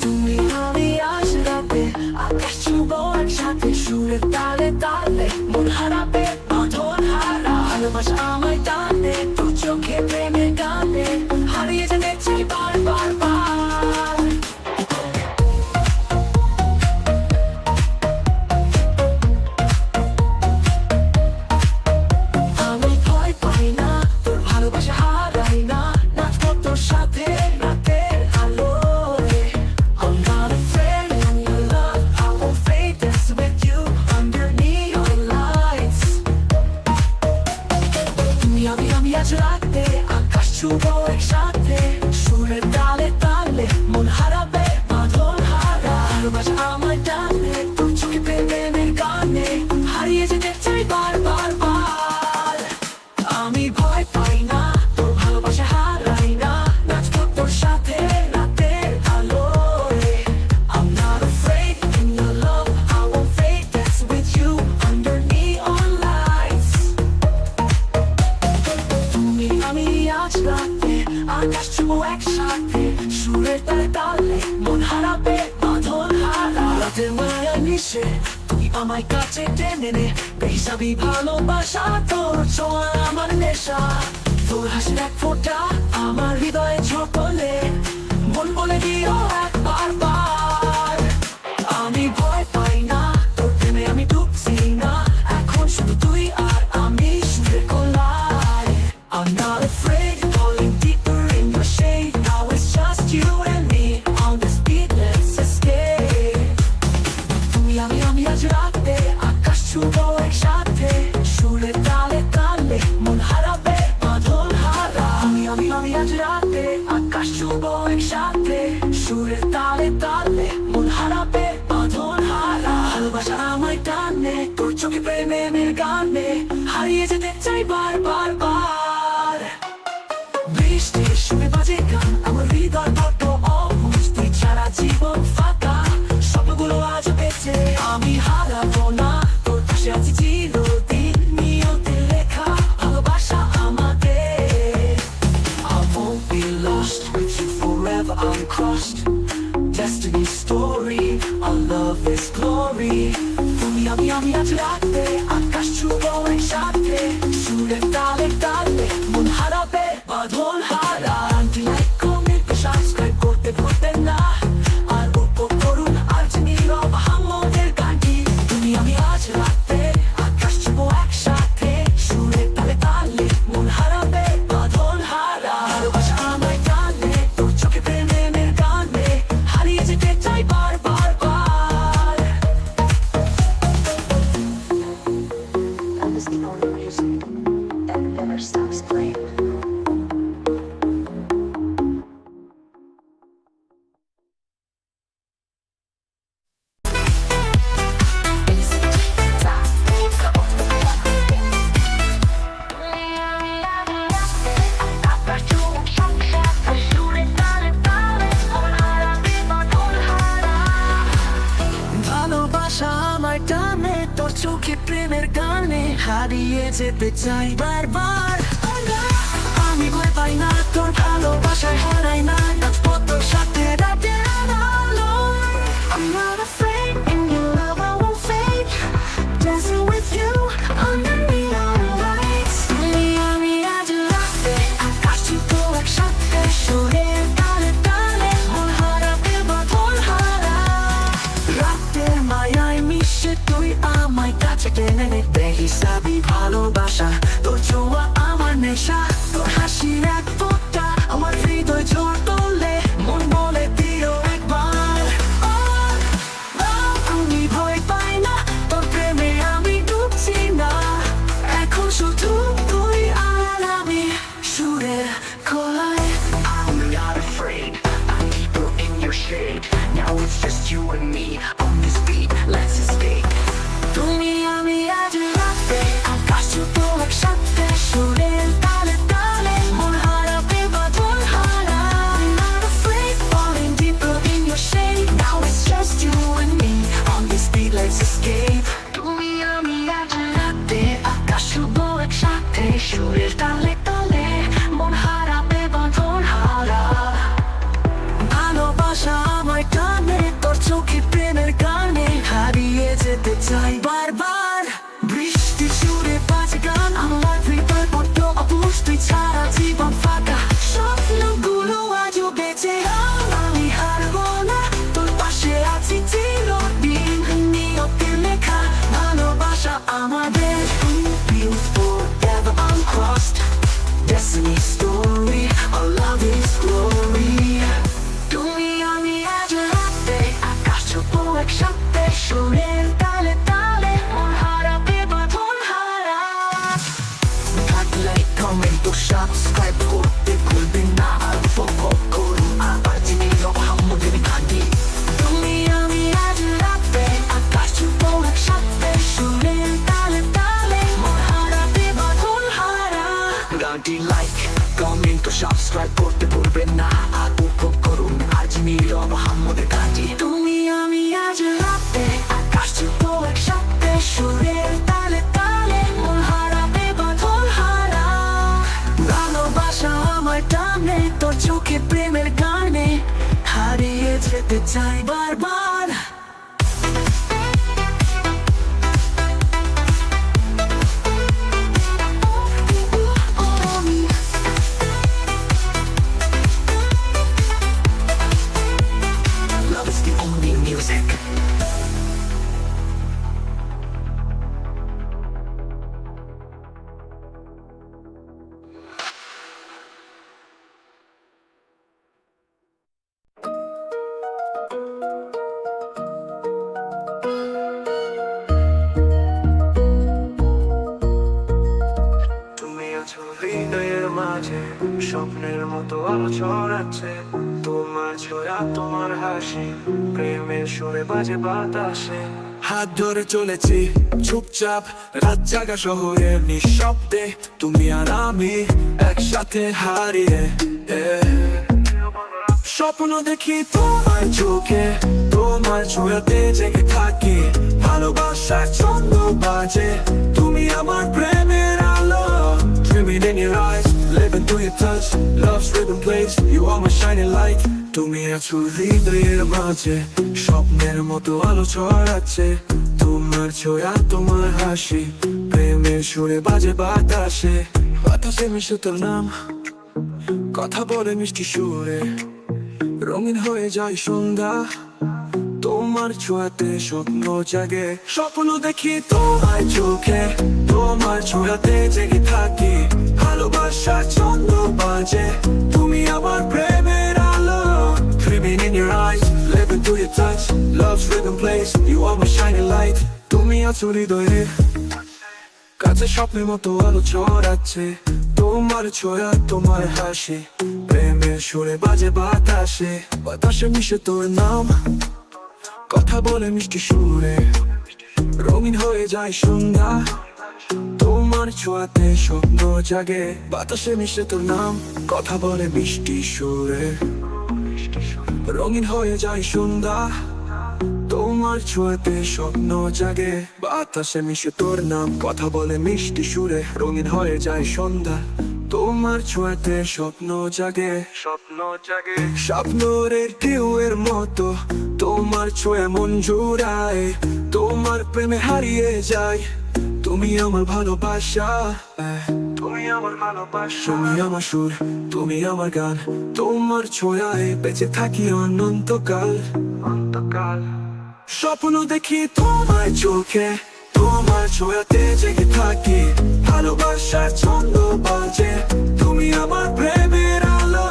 তুমি আমি আজ রাতে আকাশ ছুঁবো একসাথে সুরের তালে তালে মন হারাবে বাঁধন হারা ভালোবাসা আমায় টানে তোর চোখে প্রেমের গানে হারিয়ে যেতে চাই বারবার বার আমি ভয় পাই না তোর ভালোবাসা হারাই না নাচবো তোর সাথে রাতের আলোয় I'm not afraid of your love I won't fade dance with you under neon lights তুমি আমি আজ রাতে আকাশ ছুঁবো একসাথে সুরের তালে তালে মন হারাবে বাঁধন হারা ভালোবাসা আমায় টানে তোর চোখে প্রেমের গানে হারিয়ে যেতে চাই বারবার বার আমি ভয় পাই না তোর ভালোবাসা হারাই না নাচবো তোর সাথে রাতের আলোয় I'm not afraid in your love I won't fade dance with you under neon lights তুমি আমি আজ রাতে আকাশ ছুঁবো একসাথে সুরের তালে তালে মন হারাবে বাঁধন হারা রাতের মায়া নিশে তুই আমায় কাছে টেনে নে বেহিসাবি ভালোবাসা তোর ছোঁয়া আমার নেশা তোর হাসির এক ফোঁটা আমার হৃদয়ে ঝড় তোলে মন বলে দিও একবার বার আমি ভয় পাই না তোর প্রেমে আমি ডুবছি না এখন শুধু তুই আর আমি সুরের কোলায় I'm not afraid falling deeper in your shade now it's just you and me on this beat let's escape তুমি আমি আজ রাতে আকাশ ছুঁবো একসাথে সুরের তালে তালে মন হারাবে বাঁধন হারা আমি আজ রাতে আকাশ ছুঁবো একসাথে সুরের তালে তালে মন হারাবে বাঁধন হারা ভালোবাসা আমায় টানে তোর চোখে প্রেমের গানে হারিয়ে যেতে চাই বারবার বার বৃষ্টির সুরে বাজে গান আমার হৃদয় বড্ড অবুঝ তুই ছাড়া জীবন ফাঁকা স্বপ্নগুলো আজ বেঁচে আমি হারাবো না তোর পাশে আছি চিরদিন নিয়তে লেখা ভালোবাসা আমাদের I won't be lost with you forever uncrossed Destiny's story our love is glory তুমি আমি আজ রাতে আকাশ ছুঁবো একসাথে সুরের তালে তালে মন হারাবে বাঁধন হারা Until I come in subscribe করতে ভুলতে না আর উপভোগ করুন আজ নীরব হামদের গানটি তুমি আমি আজ রাতে আকাশ ছুঁবো একসাথে সুরের তালে তালে মন হারাবে বাঁধন হারা ভালোবাসা আমায় টানে তোর চোখে প্রেমের গানে হারিয়ে যেতে চাই বারবার বার That is the only music that never stops playing. ভালোবাসা আমায় টানে তোর চোখে প্রেমের গানে হারিয়ে যেতে চাই বারবার আমি ভয় পাই না তোর ভালোবাসায় হারাই না নাচবো তোর সাথে রাতের আলোয় I'm not afraid in your love I won't fade dancing with you under neon lights আমি আজ রাতে আকাশ ছুঁবো একসাথে সুরের তালে তালে মন হারাবে বাঁধন হারা রাতের মায়ায় মিশে তুই আমায় কাছে টেনে নে বেহিসাবি ভালোবাসা তোর ছোঁয়া আমার নেশা তোর হাসির এক ফোঁটা আমার হৃদয় ঝড় তোলে মন বলে দিও একবার আমি ভয় পাই না তোর প্রেমে আমি ডুবছি না এখন শুধু তুই আর আমি সুরের কোলায় I'm not afraid I'm deeper in your shade now it's just you and me on this beat let's escape তুমি আমি আজ রাতে আকাশ ছুঁবো একসাথে কমেন্ট ও সাবস্ক্রাইব করতে ভুলবেন না আর উপভোগ করুন আবার যিনি মোহাম্মদের গানটি তুমি আমি আজ রাতে আকাশ ছুঁবো একসাথে সুরের তালে তালে মন হারাবে বাঁধন হারা গানটি লাইক কমেন্ট ও সাবস্ক্রাইব করতে ভুলবেন না আর উপভোগ করুন আজ নীল মোহাম্মদের গানটি তুমি আমি আজ রাতে আকাশ ছুঁবো একসাথে সুরের তালে তালে মন হারাবে বাঁধন হারা ভালোবাসা আমার টানে তোর চোখে প্রেমের গানে হারিয়ে যেতে চাই বারবার Love is the only music. তুমি আছো হৃদয়ের মাঝে স্বপ্নের মতো আলো ছড়াচ্ছে তোমার ছোঁয়া তোমার হাসি প্রেমের সুরে বাজে বাতাসে হাত ধরে চলেছি চুপচাপ রাত জাগা শহরের নিঃশব্দে তুমি আর আমি একসাথে হারিয়ে স্বপ্ন দেখি তোমার চোখে তোমার ছোঁয়াতে জেগে থাকি ভালোবাসার ছন্দ বাজে তুমি আমার প্রেমের আলো Dreaming in your eyes, living through your touch Love's rhythm plays, you are my shining light তুমি আছো হৃদয়ের মাঝে স্বপ্নের মতো আলো ছড়াচ্ছে তোমার ছোঁয়া তোমার হাসি প্রেমের সুরে বাজে বাতাসে বাতাসে মিশে তোর নাম কথা বলে মিষ্টি সুরে রঙিন হয়ে যায় সন্ধ্যা তোমার ছোঁয়াতে স্বপ্ন জাগে স্বপ্ন দেখি তোমার চোখে তোমার ছোঁয়াতে জেগে থাকি ভালোবাসা ছন্দ বাজে তুমি আমার প্রেমের আলো Dreaming in your eyes, living through your touch Love's rhythm plays, you are my shining light তুমি আছো হৃদয়ে কাছে স্বপ্নের মতো আলো ছড়াচ্ছে তোমার ছোঁয়া তোমার হাসি প্রেমের সুরে বাজে বাতাসে বাতাসে মিশে তোর নাম কথা বলে মিষ্টি সুরে রঙিন হয়ে যায় সন্ধ্যা তোমার ছোঁয়াতে স্বপ্ন জাগে বাতাসে মিশে তোর নাম কথা বলে মিষ্টি সুরে রঙিন হয়ে যায় সন্ধ্যা তোমার ছোঁয়াতে স্বপ্ন জাগে বাতাসে মিশে তোর নাম কথা বলে মিষ্টি সুরে রঙিন হয়ে যায় সন্ধ্যা তোমার ছোঁয়াতে স্বপ্ন জাগে স্বপ্নের ঢেউয়ের মতো তোমার ছোঁয়া মন জুড়ায় তোমার প্রেমে হারিয়ে যায় তুমি আমার ভালোবাসা তুমি আমার সুর তুমি আমার গান তোমার ছোঁয়ায় বেঁচে থাকি অনন্তকাল স্বপ্ন দেখি তোমার চোখে তোমার ছোঁয়াতে জেগে থাকি ভালোবাসার ছন্দ বাজে তুমি আমার প্রেমের আলো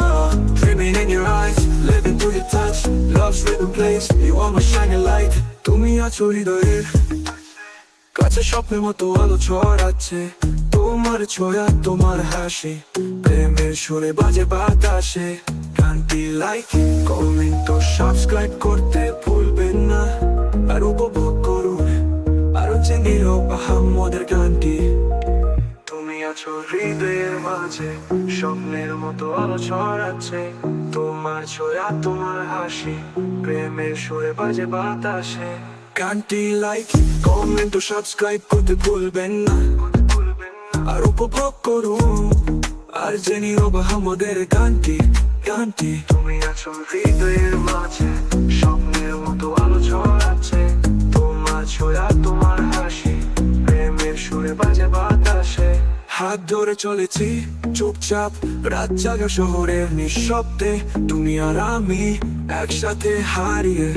Dreaming in your eyes, living through your touch Love's rhythm plays, you are my shining light তুমি আছো হৃদয়ের কাছে স্বপ্নের মতো আলো ছড়াচ্ছে তোমার ছোঁয়া তোমার হাসি প্রেমের সুরে বাজে বাতাসে গানটি লাইক কমেন্ট ও সাবস্ক্রাইব করতে ভুলবেন না আর উপভোগ করুন আরো জেনে মোহাম্মদের গানটি তুমি আছো হৃদয়ের মাঝে স্বপ্নের মতো আলো ছড়াচ্ছে তোমার ছোঁয়া তোমার হাসি প্রেমের সুরে বাজে বাতাসে গানটি লাইক কমেন্ট ও সাবস্ক্রাইব করতে ভুলবেন না আর উপভোগ করুন আর জেনে মোহাম্মদের গানটি তুমি আছো হৃদয়ের মাঝে স্বপ্নের মতো আলো ছড়াচ্ছে তোমার ছোঁয়া তোমার হাসি প্রেমের সুরে বাজে বাতাসে হাত ধরে চলেছি চুপচাপ রাত জাগা শহরের নিঃশব্দে তুমি আর আমি একসাথে হারিয়ে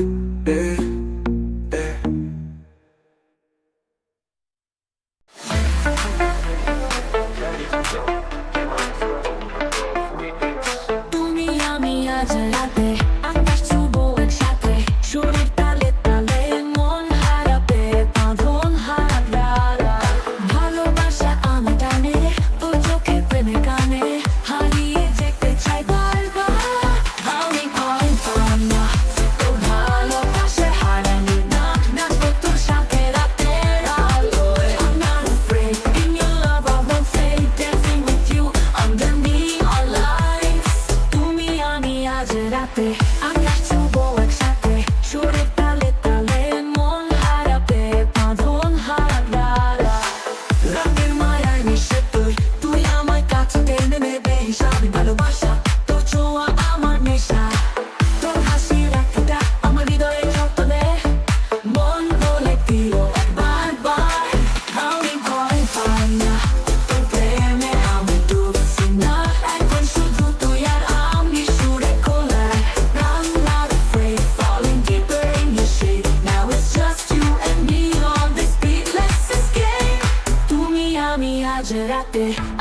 তুমি আমি আজ রাতে আকাশ ছুঁবো একসাথে সুরের তালে তালে মন হারাবে বাঁধন হারা ভালোবাসা আমার টানে তোর চোখে প্রেমে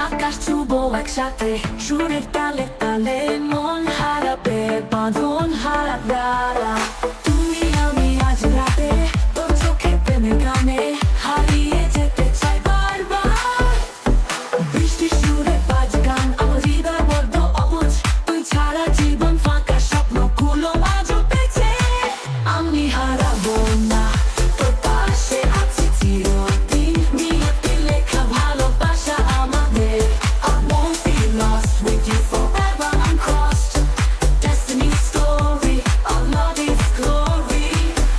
আকাশ ছুবো একসাথে সুরের তালে তালে মন হারাবে বাঁধন হারা তুমি আমি আজ রাতে তোর চোখে প্রেমে গানে হারিয়ে যেতে চাই বারবার বৃষ্টির সুরে বাজ গান আমার হৃদয় বড্ড অবুঝ তুই ছাড়া জীবন ফাঁকা স্বপ্নগুলো আজও বেঁচে আমি হারাবো না তোর পাশে আছি চিরদিন নিয়তি লেখা ভালোবাসা আমাদের I won't be lost with you forever uncrossed Destiny's story our love is glory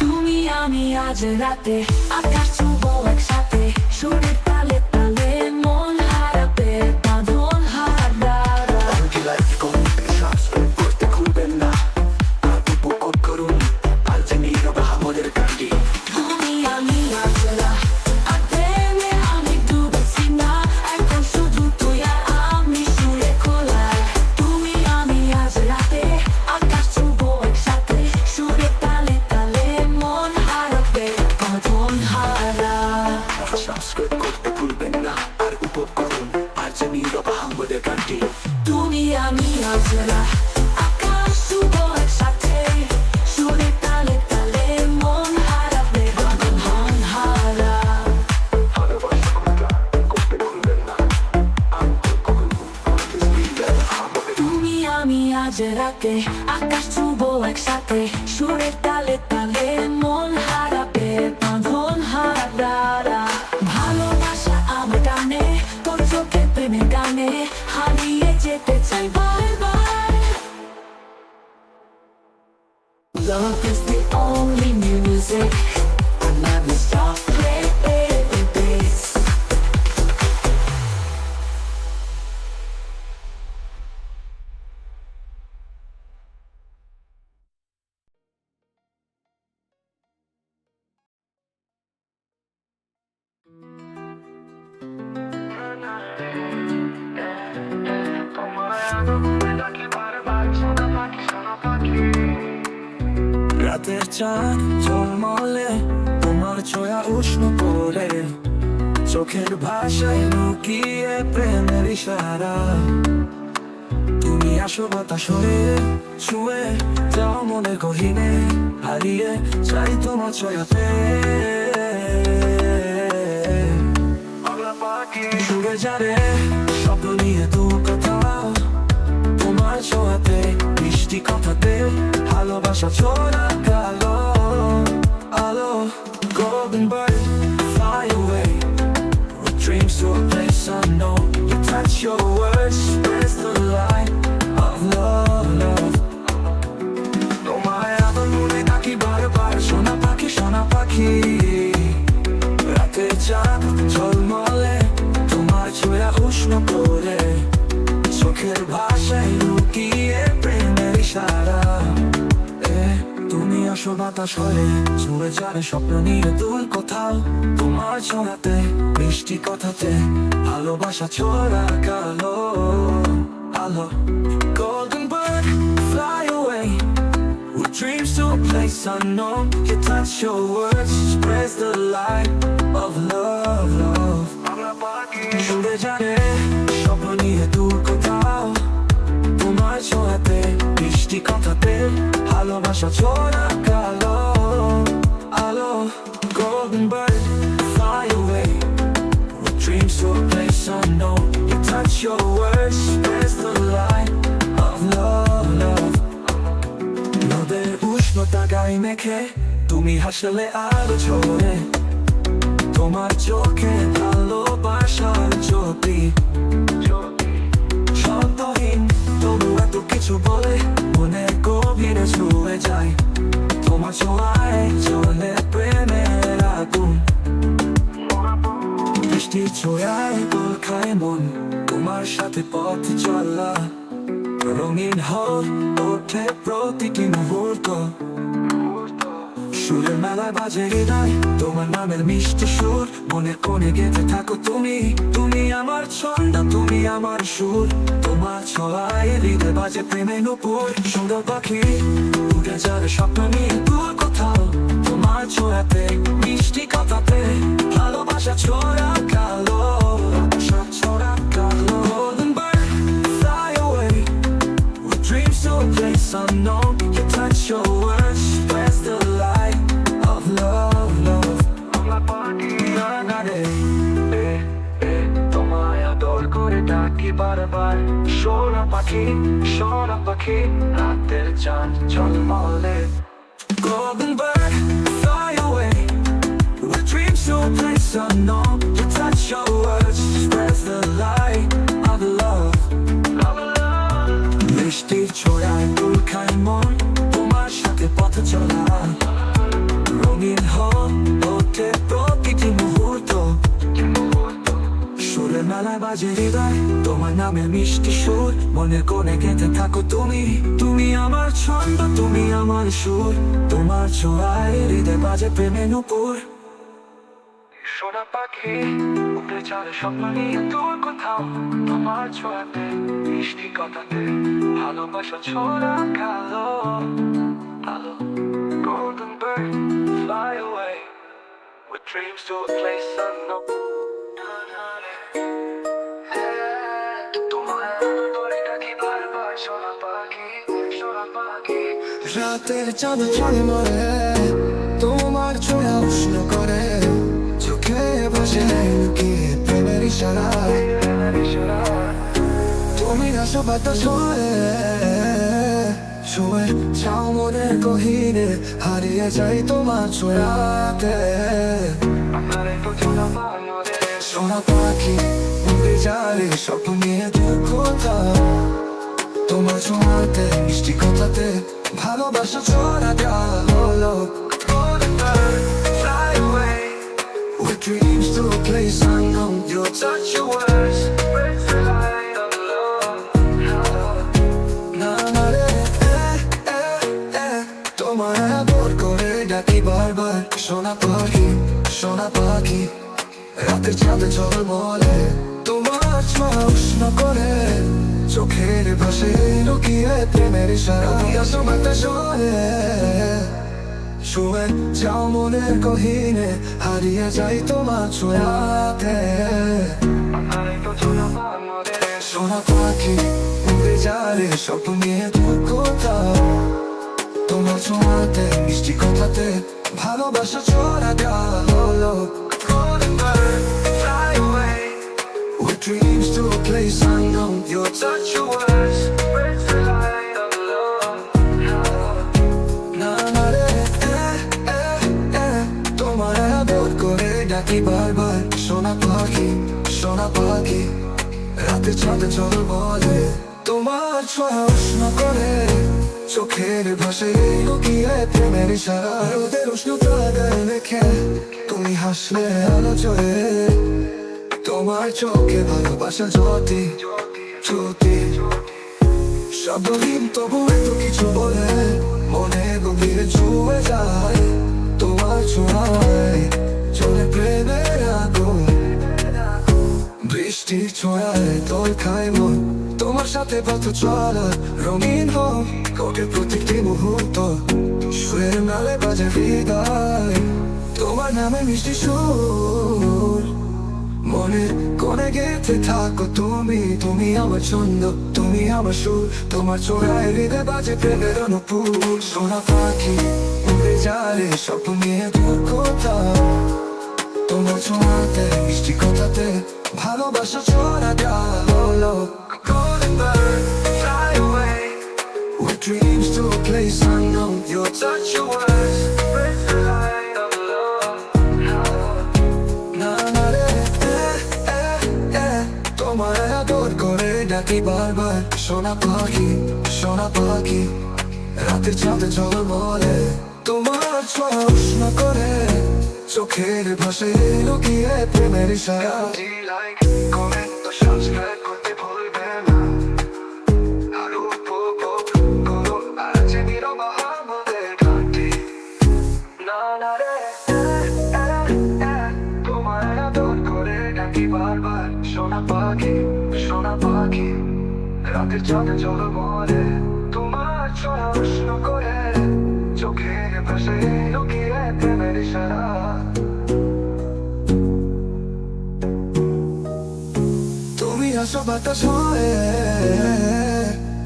তুমি আমি আজ রাতে আকাশ ছুবো একসাথে সুরের তালে তালে মন হারাবে বাঁধন হারা কি লাইফ করতে শ্বাস করতে খুলবেন না আর উপভোগ করুন আর যে নীরবে আমাদের গানটি তুমি আমি আজ আর প্রেমে আমি ডুবেছি না এখন শুধু তুই আর আমি সুরে খোলায় তুমি আমি আজ রাতে আকাশ ছুবো একসাথে সুরে তালে তালে মন হারাবে বাঁধন হারা শ্বাস করতে খুলবেন না আর উপভোগ করুন আর যে নীরবে আমাদের গানটি তুমি আমি আজ আকাশ ছুবো একসাথে সুরে তালে তালে মন হারাবে বাঁধন হারা ভালোবাসা করতে খুলবেন না আর উপভোগ করুন আর যে নীরবে আমাদের তুমি আমি আজ রাতে আকাশ ছুবো একসাথে সুরের তালে তালে মন হারাবে বাঁধন হারা ভালোবাসা আমার গানে তোর চোখে প্রেমে গানে হারিয়ে যেতে চাই বারবার Love is the only music I never stop playing this রাতের চাঁদ ঝলমলে তোমার ছোঁয়া উষ্ণ করে চোখের ভাষায় লুকিয়ে প্রেমের ইশারা তুমি আসো বাতাস হয়ে ছুঁয়ে যাও মনে গহীনে হারিয়ে চাই তোমার ছোঁয়াতে সুরে যারে স্বপ্ন নিয়ে দু কোথাও তোমার ছোঁয়াতে মিষ্টি কথাতে ভালোবাসা ছোড়া কালো আলো golden bird fly away with dreams to a place unknown you touch your words spreads the light of love তোমায় আবার মনে ডাকি বারবার সোনা পাখি রাতের চাঁদ ঝলমলে তোমার ছোঁয়া উষ্ণ করে চোখের ভাষায় লুকিয়ে প্রেমের ইশারা তুমি আসো বাতাস হয়ে ছুঁয়ে যাবে স্বপ্ন নিয়ে দূর কোথাও তোমার ছোঁয়াতে মিষ্টি কথাতে ভালোবাসা ছোড়া কালো আলো golden bird fly away with dreams to a place unknown you touch your words spreads the light of love সুরে জানে স্বপ্ন নিয়ে দূর কোথাও তোমার ছোঁয়াতে মিষ্টি কথাতে ভালোবাসা ছোড়া কালো আলো golden bird fly away with dreams to a place unknown you touch your words spreads the light of love নদের উষ্ণতা গায়ে মেখে তুমি হাসলে আলো ছোড়ে তোমার চোখে ভালোবাসার জ্যোতি শব্দহীন তবু এত কিছু বলে মনের গভীরে ছুঁয়ে যায় তোমার ছোঁয়ায় জ্বলে প্রেমের আগুন বৃষ্টির ছোঁয়ায় দোল খায় মন তোমার সাথে পথ চলা রঙিন হল ওঠে প্রতিটি মুহূর্ত সুরের মেলায় বাজে হৃদয় তোমার নামের মিষ্টি সুর মনের কোণে গেঁথে থাকো তুমি আমার ছন্দ তুমি আমার সুর তোমার ছোঁয়ায় হৃদয় বাজে প্রেমে নুপুর সুন্দর পাখি উড়ে যাবে স্বপ্ন নিয়ে দূর কোথাও তোমার ছোঁয়াতে মিষ্টি কথাতে ভালোবাসা ছোড়া কালো ছোড়া কালো ডাকি বারবার সোনা পাখি রাতের চাঁদ ঝলমলে Golden bird, fly away with dreams to a place unknown. To touch your words, spreads the light of love. মিষ্টি ছোড়ায় দুল খায় মন, তোমার সাথে পথ চলা রঙিন হতে প্রতিটি মুহূর্ত। সুরে মেলায় বাজে হৃদয়, তোমার নামে মিষ্টি সুর, মনে কোণে গেঁথে থাকো তুমি আমার ছন্দ, তুমি আমার সুর, তোমার ছোঁয়ায় হৃদয় বাজে প্রেমে নুপুর। সোনা পাখি উপরে চলে স্বপ্ন নিয়ে দূর কোথাও, তোমার ছোঁয়াতে মিষ্টি কথাতে ভালোবাসা ছোড়া কালো আলো। Golden bird, fly away with dreams to a place unknown. রাতের চাঁদ ঝলমলে তোমার ছোঁয়া উষ্ণ করে, চোখে ভাসে লুকিয়ে প্রেমের ইশারা। তুমি আসো বাতাস হয়ে ছুঁয়ে যাও মনের গহীনে, হারিয়ে যাই তোমার ছোঁয়াতে। সোনা পাখি উড়ে যায় স্বপ্ন নিয়ে দূর কোথাও, তোমার ছোঁয়াতে মিষ্টি কথাতে ভালোবাসা ছড়া দেওয়া হলো। Golden bird, fly away with dreams to a place unknown. You'll touch your words, break the light of love. Na na re, তোমার আদর করে ডাকি বারবার সোনা পাখি রাতের চাঁদে ঝলমলে, তোমার ছোঁয়া উষ্ণ করে, চোখের ভাসে লুকিয়ে প্রেমের ইশারা। আসো বাতাস হয়ে ছুঁয়ে যাও মনের গহীনে, হারিয়ে যাই তোমার ছোঁয়াতে। সোনা পাখি উড়ে যায় স্বপ্ন নিয়ে দূর কোথাও, তোমার ছোঁয়াতে মিষ্টি কথাতে ভালোবাসা ছড়া দেওয়া হলো। Golden bird, fly away with dreams to a place unknown. You'll touch your words, break the light of love. Na na re, তোমার আদর করে ডাকি বারবার সোনা পাখি রাতে চাঁদে ঝলমলে, তোমার ছোঁয়া উষ্ণ করে, চোখের ভাসে লুকিয়ে প্রেমের ইশারা। রোদের উষ্ণতা গায়ে মেখে তুমি হাসলে আলো জ্বলে, তোমার চোখে ভালোবাসা জ্যোতি শব্দহীন তবু এত কিছু বলে, মনে গভীরে ছুঁয়ে যায় তোমার ছোঁয়ায় চলে প্রেমের আগুন। বৃষ্টির ছোঁয়ায় দোল খায় মন, তোমার সাথে পথ চলা রঙিন হোক কোটে প্রতিটি মুহূর্ত। সুরের নালে বাজে হৃদয়, তোমার নামে মিষ্টি সুর, মনের কোণে গেঁথে থাকো তুমি আমার ছন্দ, তুমি আমার সুর, তোমার ছোঁয়ায় হৃদয় বাজে প্রেমের অনুপুর। সোনা পাখি উড়ে যায় স্বপ্ন নিয়ে দূর কোথাও, তোমার ছোঁয়াতে মিষ্টি কথাতে ভালোবাসা ছড়া দেওয়া হলো। Golden bird, fly away with dreams to a place unknown. You'll touch your words, break the light of love. Na na re, তোমার আদর করে ডাকি বারবার সোনা পাখি রাতের চাঁদে ঝলমলে, তোমার ছোঁয়া উষ্ণ করে, চোখের ভাসে লুকিয়ে প্রেমের ইশারা। কমেন্ট ও সাবস্ক্রাইব করতে ভুলবে না, আর উপভোগ করো আজ নীরব আমাদের গানটি। না না রে, তোমার আদর করে ডাকি বারবার সোনা পাখি রাতের চাঁদে ঝলমলে, তোমার ছোঁয়া উষ্ণ করে, চোখের ভাসে লুকিয়ে প্রেমের ইশারা। তুমি আসো বাতাস হয়ে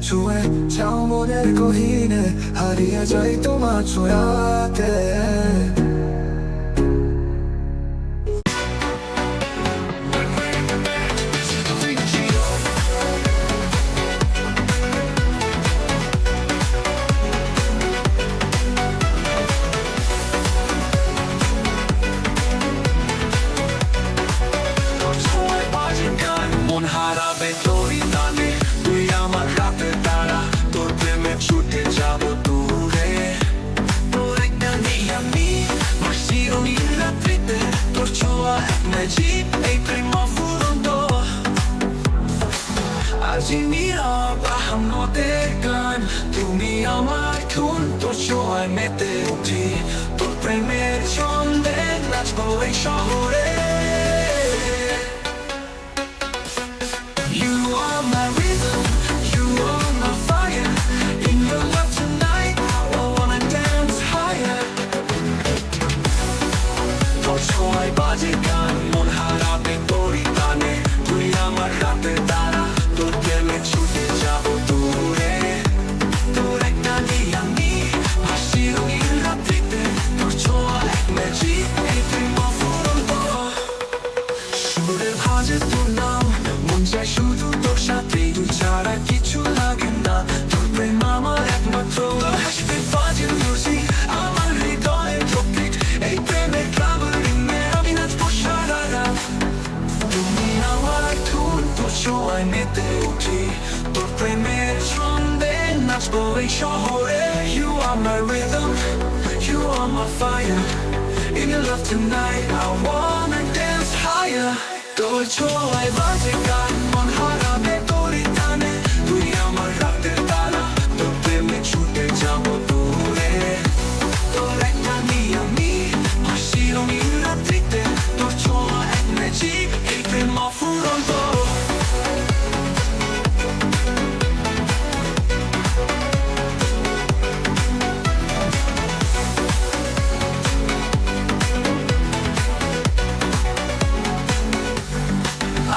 ছুঁয়ে যাও মনের গহীনে, হারিয়ে যাই তোমার ছোঁয়াতে। মন হারাবে তোরই টানে তুই আমার রাতের তারা তোর প্রেমে ছুটে যাব দূরে তোর একটা নেই আমি ভাসির নীল রাত্রিতে তোর ছোঁয়া এক ম্যাজিক এই প্রেম অফুরন্ত আজি নীরব আহমদের গান তুমি আমার খুন তোর ছোঁয়ায় মেতে উঠি তোর প্রেমের ছন্দে নাচবো এই শহরে You are my rhythm, you are my fire. In your love tonight, I wanna dance higher. তোর ছোঁয়ায় বাজে গান মন হারাবে তোরই টানে তুই আমার রাতের তারা তোর প্রেমে ছুটে যাব দূরে তোর একটা নেই আমি হাসির নীল রাত্রিতে তোর ছোঁয়া এক ম্যাজিক এই প্রেম অফুরন্ত সুরে ভাজে তোর নাম মন চায় শুধু তোর সাথে তুই ছাড়া কিছু লাগে না তোর প্রেম আমার একমাত্র হাসতে বাজে মিউজিক আমার হৃদয়ের প্রতীক এই প্রেমের ট্রাভেলিং এ আমি নাচবো সারা রাত তুমি আমার ধুন তোর ছোঁয়ায় মেতে উঠি তোর প্রেমের ছন্দে নাচবো এই শহরে You are my rhythm, you are my fire. In your love tonight, I wanna dance higher. তোর ছোঁয়ায় বাজে গান মন হারাবে তোরই টানে তুই আমার রাতের তারা তোর প্রেমে ছুটে যাব দূরে তোর একটা নেই আমি হাসির নীল রাত্রিতে তোর ছোঁয়া এক ম্যাজিক এই প্রেম অফুরন্ত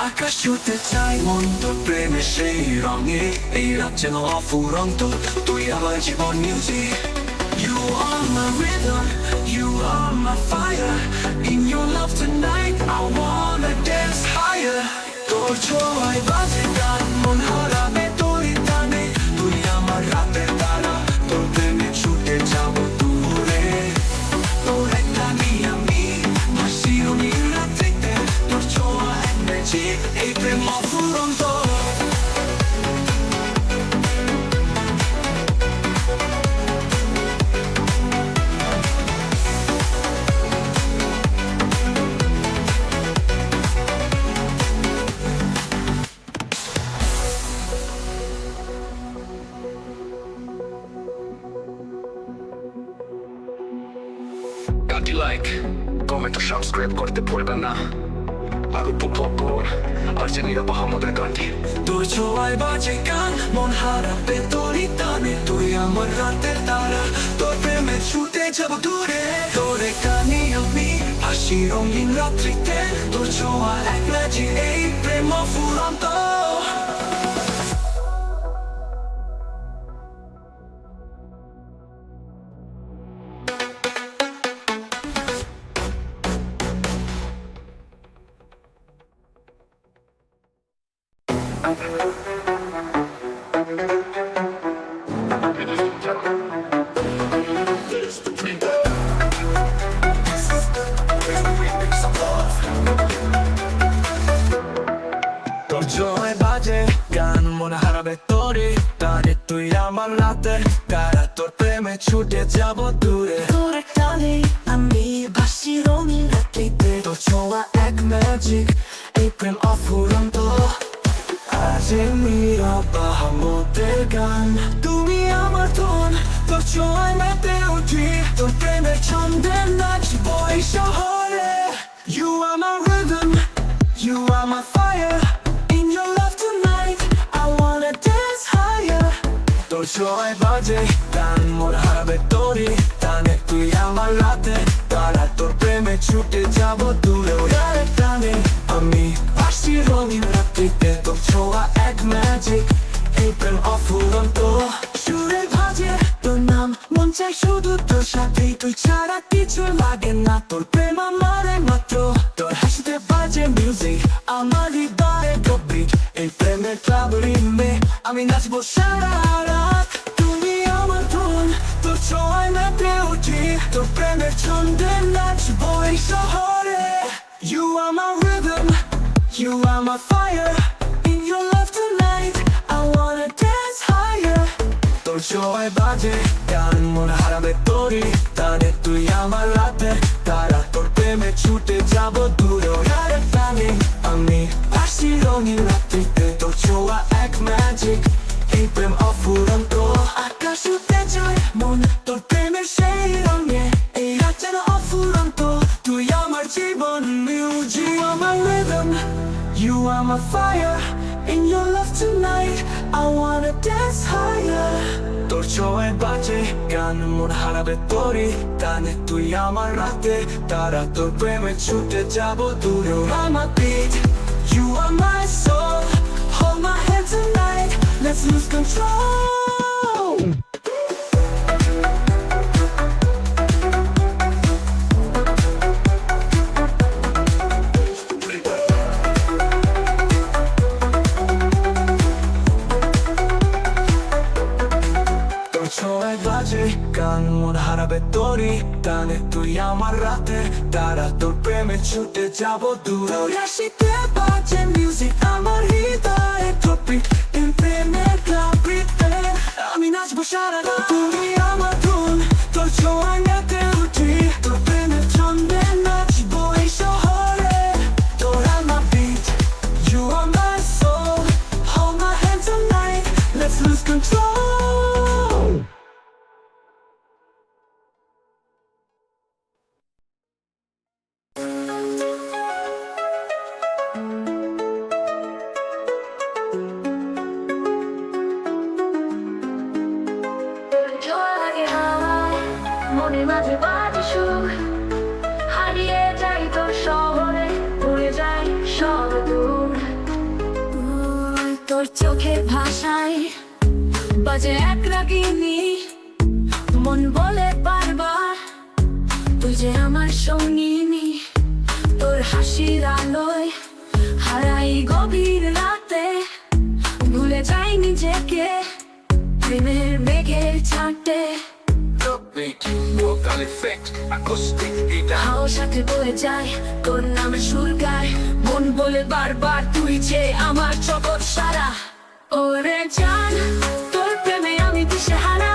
আকাশ ছুতে চাই মন তোর প্রেমে সেই রঙে এই রাত যেন অফুরন্ত তুই আমার জীবন music You are my rhythm, you are my fire. In your love tonight, I wanna dance higher. তোর ছোঁয়ায় বাজে গান মন হারাবে তোরই টানে তুই আমার রাতের তারা তোর প্রেমে ছুটে যাব দূরে তোর একটা নেই আমি হাসির নীল রাত্রিতে তোর ছোঁয়া এক ম্যাজিক এই প্রেম অফুরন্ত গানটি লাইক কমেন্ট ও সাবস্ক্রাইব করতে ভুলবেন না আর উপভোগ করুন আজি নীরব আহমদের গানটি তোর ছোঁয়ায় বাজে গান মন হারাবে তোরই টানে তুই আমার রাতের তারা তোর প্রেমে ছুটে যাব দূরে তোর একটা নেই আমি হাসি রঙিন রাত্রিতে তোর ছোঁয়া এক ম্যাজিক এই প্রেম অফুরন্ত তোর ছোঁয়ায় বাজে গান মন হারাবে তোরই টানে তুই আমার রাতের তারা তোর প্রেমে ছুটে যাব দূরে তোর একটা নেই আমি ভাসি রঙিন রাত্রিতে তোর ছোঁয়া এক ম্যাজিক এই প্রেম অফুরন্ত আজ নীরব আহমদের গান তুমি আমার ধন তোর ছোঁয়ায় মেতে উঠি তোর প্রেমের ছন্দে নাচবো এই শহরে You are my rhythm, you are my fire. In your love tonight, I wanna dance higher. তোর ছোঁয়ায় বাজে গান মন হারাবে তোরই টানে তুই আমার রাতে তারা তোর প্রেমে ছুটে যাব দূরে ওরে টানে আমি ভাসি রঙিন রাত্রিতে তোর ছোঁয়া এক ম্যাজিক এই প্রেম অফুরন্ত সুরে ভাজে তোর নাম মন চাই শুধু তোর সাথে তুই ছাড়া কিছু লাগে না তোর প্রেম আমার মাত্র তোর হাসিতে বাজে মিউজিক আমার হৃদয়ে প্রতীক এই প্রেমের ট্রাভেলিং এ আমি নাচবো সারা রাত তুমি আমার ধুন তোর ছোঁয়ায় মেতে উঠি তোর প্রেমের ছন্দে নাচবো এই শহরে You are my rhythm, you are my fire. ছয় বাজে গান মন হারাবে তোরই টানে তুই আমার রাতে তারা তোর প্রেমে ছুটে যাব দূরে আরে টানে আমি আসি রঙিন রাত্রিতে তোর ছোঁয়া এক ম্যাজিক এই প্রেম অফুরন্ত আকাশ উঠে যায় মন তোর প্রেমের সেই রঙে এই রাত যেন অফুরন্ত তুই আমার জীবন মিউজিক আমার rhythm you are my fire in your love tonight I wanna dance higher তোর ছোঁয়ায় বাজে গান মন হারাবে তোরই টানে তুই আমার রাতে তারা তোর প্রেমে ছুটে যাব দূরে আমার beat you are my soul hold my hand tonight let's lose control ছোঁয়ায় বাজে গান মন হারাবে তোরই টানে তুই আমার রাতে তারা তোর প্রেমে ছুটে যাব দূরে রাশিতে বাজে মিউজিক আমার হৃদয়ে টপিক in প্রেমের ক্লাবিতে আমি নাচবো সারা রাত তুমি আমার ধুন তোর ছোঁয়ায় মেতে উঠি তোর প্রেমের ছন্দে নাচবো এই শহরে তোর আমার beat you are my soul hold my hand tonight let's lose control জোয়ার লাগে হাওয়ায় মনের মাঝে বাজে সুখ হারিয়ে যাই তোর শহরে উড়ে যাই সব দূর তোর চোখের ভাষায় বাজে এক রাগিনী মন বলে বারবার তুই যে আমার সঙ্গিনী তোর হাসির আলোয় হারাই গভীর রাতে ভুলে যাই নিজেকে প্রেমের মেঘের ছাঁটে হাওয়ার সাথে বয়ে যায় তোর নামে সুর গায় মন বলে বারবার তুই যে আমার জগৎ সারা ওরে জান তোর প্রেমে আমি দিশেহারা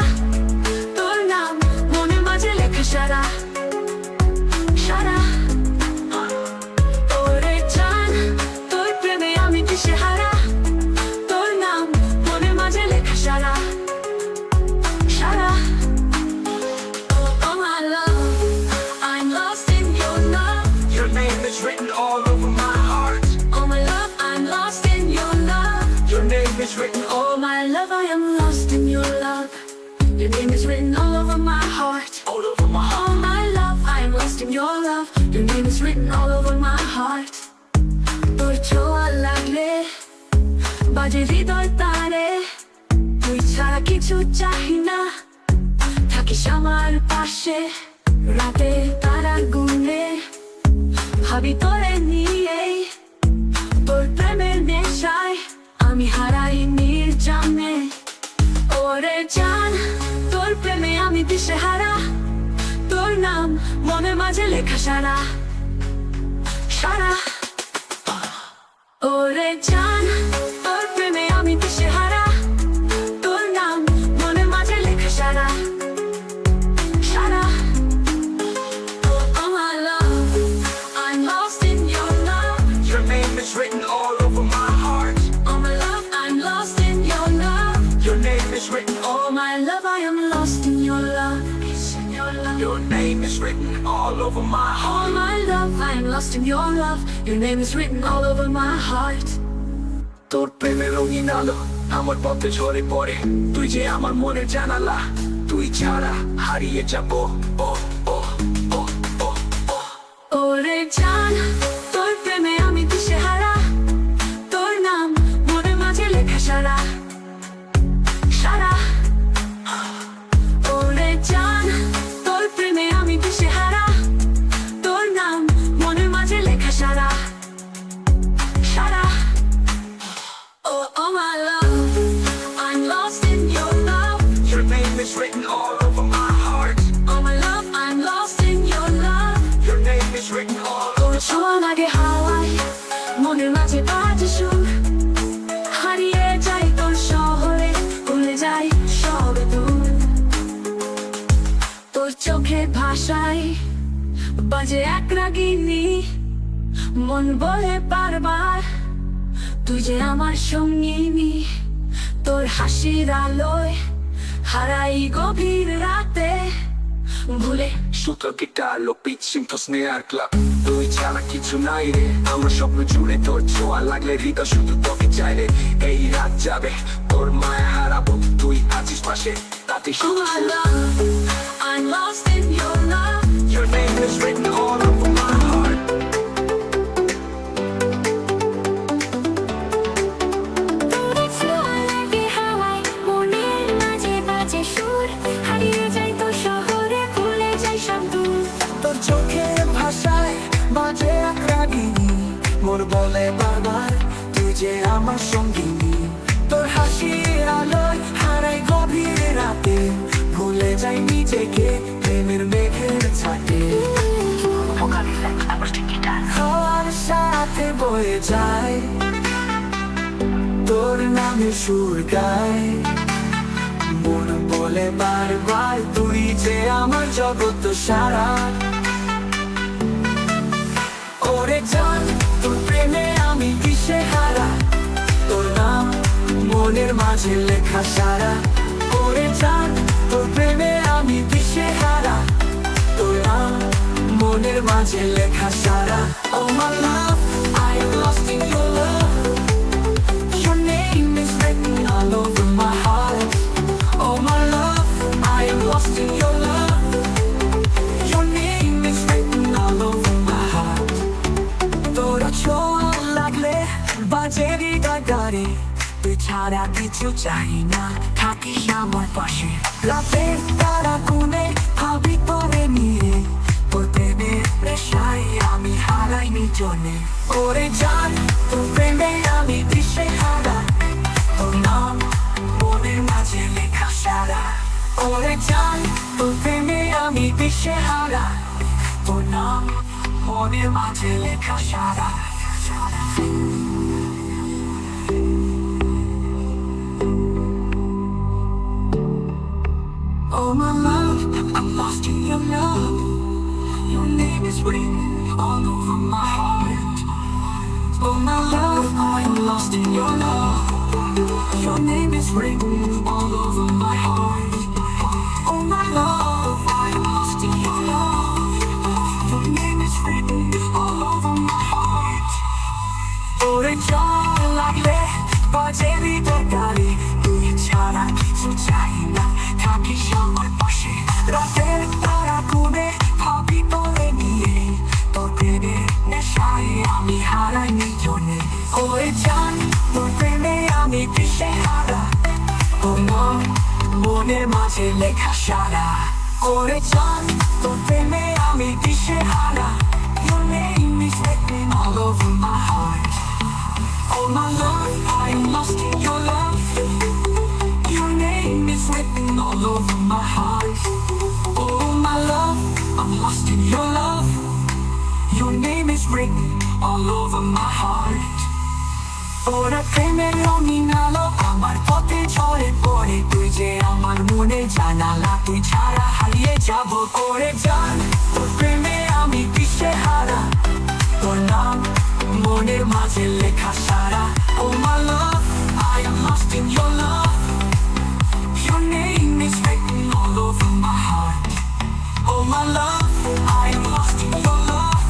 তোর নাম মনের মাঝে লেখা সারা সারা ওরে জান তোর প্রেমে আমি দিশেহারা তোর নাম মনের মাঝে লেখা সারা সারা Oh my love I'm lost in your love Your name is written all over my heart. Oh my love I'm lost in your love Your name is written all Oh my love I am lost in your love Your name is written all over my heart over my heart. Oh my love I am lost in your love Your name is written all over my heart তোর ছোঁয়া লাগলে বাজে হৃদয় তারে তুই ছাড়া কিছু চাহি না থাকিস আমার পাশে রাতে তারা গুনে ভাবি তোরে নিয়ে তোর প্রেমের নেশায় আমি হারাই নির্জামে ওরে জান তোর প্রেমে আমি দিশেহারা তোর নাম মনের মাঝে লেখা সারা সারা ওরে জান তোর প্রেমে আমি দিশেহারা তোর নাম মনের মাঝে লেখা সারা সারা Oh my love I'm lost in your love Your name is written all over my heart. Oh my love I'm lost in your love Your name is written all. Oh my love I am lost in your love Your name is written all over my heart. Oh my love I am lost in your love Your name is written all over my heart তোর প্রেমের রঙিন আলো আমার পথে ঝরে পড়ে তুই যে আমার মনের জানালা তুই ছাড়া হারিয়ে যাবো ও ও ও ও ও ওরে জান তোর প্রেমে আমি দিশেহারা তোর নাম মনের মাঝে লেখা সারা সারা ওরে জান তোর প্রেমে আমি দিশেহারা তোর নাম মনের মাঝে লেখা সারা সারা Oh my love I'm lost in your love Your name is written all over my heart. Oh my love I'm ভাষায় বাজে এক রাগিনী, মন বলে বারবার তুই যে আমার সঙ্গিনী। তোর হাসির আলোয় হারাই গভীর রাতে, ভুলে শুধু গিটার লো পিচ সিমফস নেয়ার ক্লাব, তুই ছাড়া কিছু নাই রে আমার স্বপ্ন জুড়ে। তোর ছোঁয়া লাগলে হৃদয় শুধু তোকে চাই রে। এই রাত যাবে তোর মায়া হারাবো, তুই আছিস পাশে তাতে Oh my love, I'm lost in your love. Your name is written all over my heart. তোরে ছোঁয়া লাগে হাওয়ায়, মনের মাঝে বাজে সুর, হারিয়ে যাই তো শহরে, ভুলে যাই সব দূর। তোর চোখের ভাষায় বাজে এক রাগিনী, মোর বলে বারবার তুই যে আমার সঙ্গিনী। তোর হাসির আলোয় হারাই গভীর রাতে, ভুলে যাই নিজেকে প্রেমের মেঘের ছাটে। হাওয়ার সাথে বয়ে যায় তোর নামে সুর গায়, মন বলে বারবার তুই যে আমার জগৎ সারা। ওরে জান তোর প্রেমে আমি দিশে হারা, তোর নাম মনের মাঝে লেখা সারা। ওরে জান তোর প্রেমে আমি দিশে হারা, তোর নাম মনের মাঝে লেখা সারা। Oh my love, I am lost in your love. Your name is written all over my heart. Oh my love, I am lost in your love. Your name is written all over my heart. তোরা ছোঁয়া লাগলে বাজে হৃদয় গাড়ি, তুই ছাড়া কিছু চাই না, থাকিস আমার পাশে। রাতের তারা কোণে ভাবি তোরে নিয়ে, তোর প্রেমের নেশায় আমি হারাই নিজনে। ওরে জান তোর প্রেমে আমি দিশে হারা, তোর নাম মনের মাঝে লেখা সারা। ওরে জান তোর প্রেমে আমি দিশে হারা, তোর নাম মনের মাঝে লেখা সারা। Oh my love, I'm lost in your love. Your name is written all over my heart. Oh my love, I'm lost in your love. Your name is written all over my heart. Oh my love, I'm lost in your love. Your name is written all over my heart. ওরে জল লাগলে বাজে হৃদয় গাড়ি, তুই ছাড়া কিছু চাই না, থাকিস আমার পাশে। রাতের তারা কোণে ভাবি তোরে নিয়ে, তোর প্রেমের নেশায় আমি হারাই নিজনে। ওরে জান তোর প্রেমে আমি দিশে হারা, তোর নাম মনের মাঝে লেখা সারা। ওরে জান তোর প্রেমে আমি দিশে হারা, your name is written all over my heart. Oh my love, I'm lost in your love. Your name is written all over my heart. Oh my love, I'm lost in your love. Your name is written all over my heart. ওরা প্রেমের রঙিন আলো আমার পথে ঝরে পড়ে, তুই যে আমার মনে জানালা, তুই ছাড়া হারিয়ে যাব। করে জান তোর প্রেমে আমি দিশে হারা, তোর নাম মনের মাঝে লেখা সারা। Oh my love, I am lost in your love. Your name is written all over my heart. Oh my love, I am lost in your love.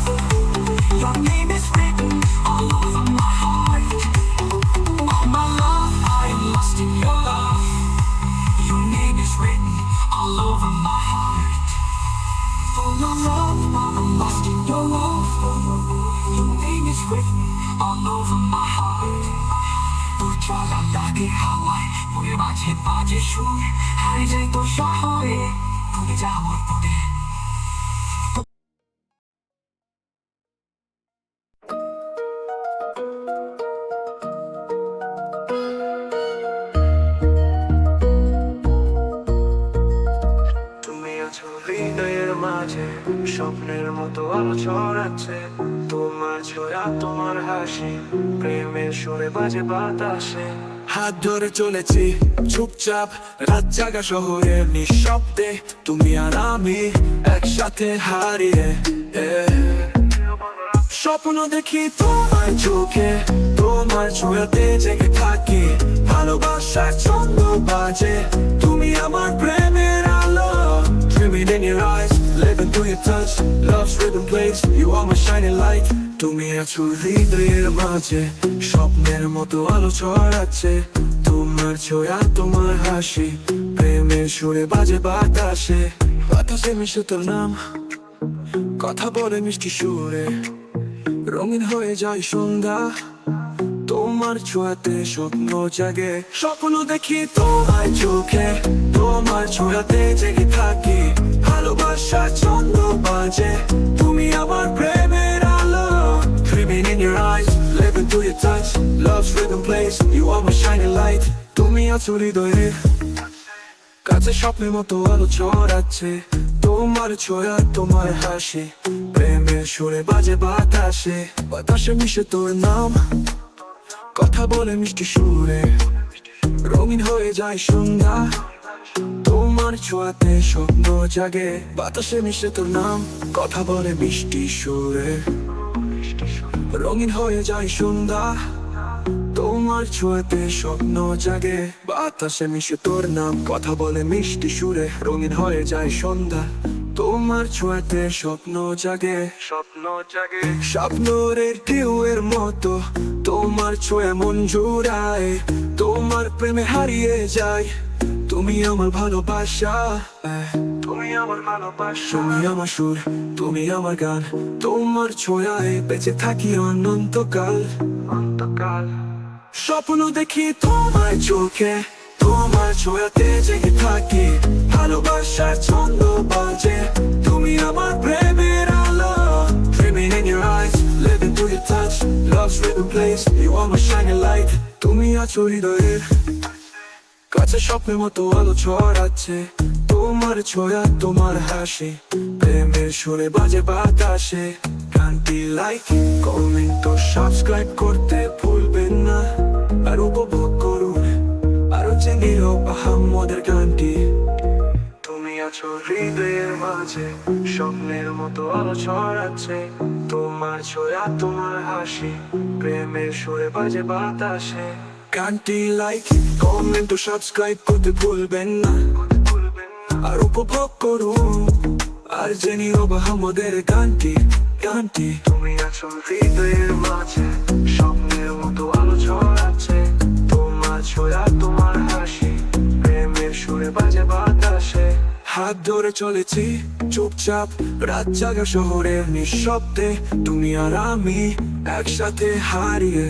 Your name is written all over my heart. Oh my love, I am lost in your love. Your name is written all over my heart. Oh my love, I'm lost in your love. Your name is written all over my heart. তোর চলা লাগে হাওয়ায়, মনের মাঝে বাজে সুর, হারিয়ে যাই তোর শহরে, ভুলে যাওয়ার পরে। তুমি আছো হৃদয়ের মাঝে, স্বপ্নের মতো আলো ছড়াচ্ছে, তোমার ছোঁয়া তোমার হাসি, প্রেমের সুরে বাজে বাতাসে। হাত ধরে চলেছি চুপচাপ রাত জাগা শহরের নিঃশব্দে, তুমি আর আমি একসাথে হারিয়ে। স্বপ্ন দেখি তোমার চোখে, তোমার ছোঁয়াতে জেগে থাকি, ভালোবাসার ছন্দ বাজে, তুমি আমার প্রেমের আলো। Dreaming in your eyes, living through your touch, love's rhythm plays, you are my shining light. তুমি আছো হৃদয়ের মাঝে, স্বপ্নের মতো আলো ছড়াচ্ছে, তোমার ছোঁয়া তোমার হাসি, প্রেমের সুরে বাজে বাতাসে। বাতাসে মিশে তোর নাম, কথা বলে মিষ্টি সুরে, রঙিন হয়ে যায় সন্ধ্যা, তোমার ছোঁয়াতে স্বপ্ন জাগে। স্বপ্ন দেখি তোমার চোখে, তোমার ছোঁয়াতে জেগে থাকি, ভালোবাসার ছন্দ বাজে, তুমি আমার প্রেমের আলো। Dreaming in your eyes, living through your touch, love's rhythm plays, you are my shining light. তুমি আছো হৃদয়ের কাছে, স্বপ্নের মতো আলো ছড়াচ্ছে, তোমার ছোঁয়া তোমার হাসি, প্রেমের সুরে বাজে বাতাসে। বাতাসে মিশে তোর নাম, কথা বলে মিষ্টি সুরে, রঙিন হয়ে যায় সন্ধ্যা, তোমার ছোঁয়াতে স্বপ্ন জাগে। বাতাসে মিশে তোর নাম, কথা বলে মিষ্টি সুরে, রঙিন হয়ে যায় সন্ধ্যা, তোমার ছোঁয়াতে স্বপ্ন জাগে। বাতাসে মিশে তোর নাম, কথা বলে মিষ্টি সুরে, রঙিন হয়ে যায় সন্ধ্যা, তোমার ছোঁয়াতে স্বপ্ন জাগে। স্বপ্ন জাগে স্বপ্নের ঢেউয়ের মতো, তোমার ছোঁয়া মন জুড়ায়, তোমার প্রেমে হারিয়ে যায়, তুমি আমার ভালোবাসা, তুমি আমার ভালোবাসা, তুমি আমার সুর, তুমি আমার গান, তোমার ছোঁয়ায় বেঁচে থাকি অনন্তকাল। অনন্তকাল স্বপ্ন দেখি তোমার চোখে, তোমার ছোঁয়াতে জেগে থাকি, ভালোবাসার ছন্দ বাজে, তুমি আমার প্রেমের আলো। Dreaming in your eyes, living through your touch, love's rhythm plays, you are my shining light. তুমি আছো হৃদয়ের কাছে, স্বপ্নের মতো আলো ছড়াচ্ছে, তোমার ছোঁয়া তোমার হাসি, প্রেমের সুরে বাজে বাতাসে। গানটি লাইক কমেন্ট ও সাবস্ক্রাইব করতে ভুলবেন না, আর উপভোগ করুন আরো যে নীরব আহাম্মদের গানটি। তুমি আছো হৃদয়ের মাঝে, স্বপ্নের মতো আলো ছড়াচ্ছে, তোমার ছোঁয়া তোমার হাসি, প্রেমের সুরে বাজে বাতাসে। গানটি লাইক কমেন্ট ও সাবস্ক্রাইব করতে ভুলবেন না, আর উপভোগ করুন আর যে নীরব আহাম্মদের গানটি। গানটি তুমি আছো হৃদয়ের মাঝে, স্বপ্নের মতো আলো ছড়াচ্ছে, তোমার ছোঁয়া তোমার হাসি, প্রেমের সুরে বাজে বাতাসে। হাত ধরে চলেছি চুপচাপ রাত জাগা শহরের নিঃশব্দে, তুমি আর আমি একসাথে হারিয়ে।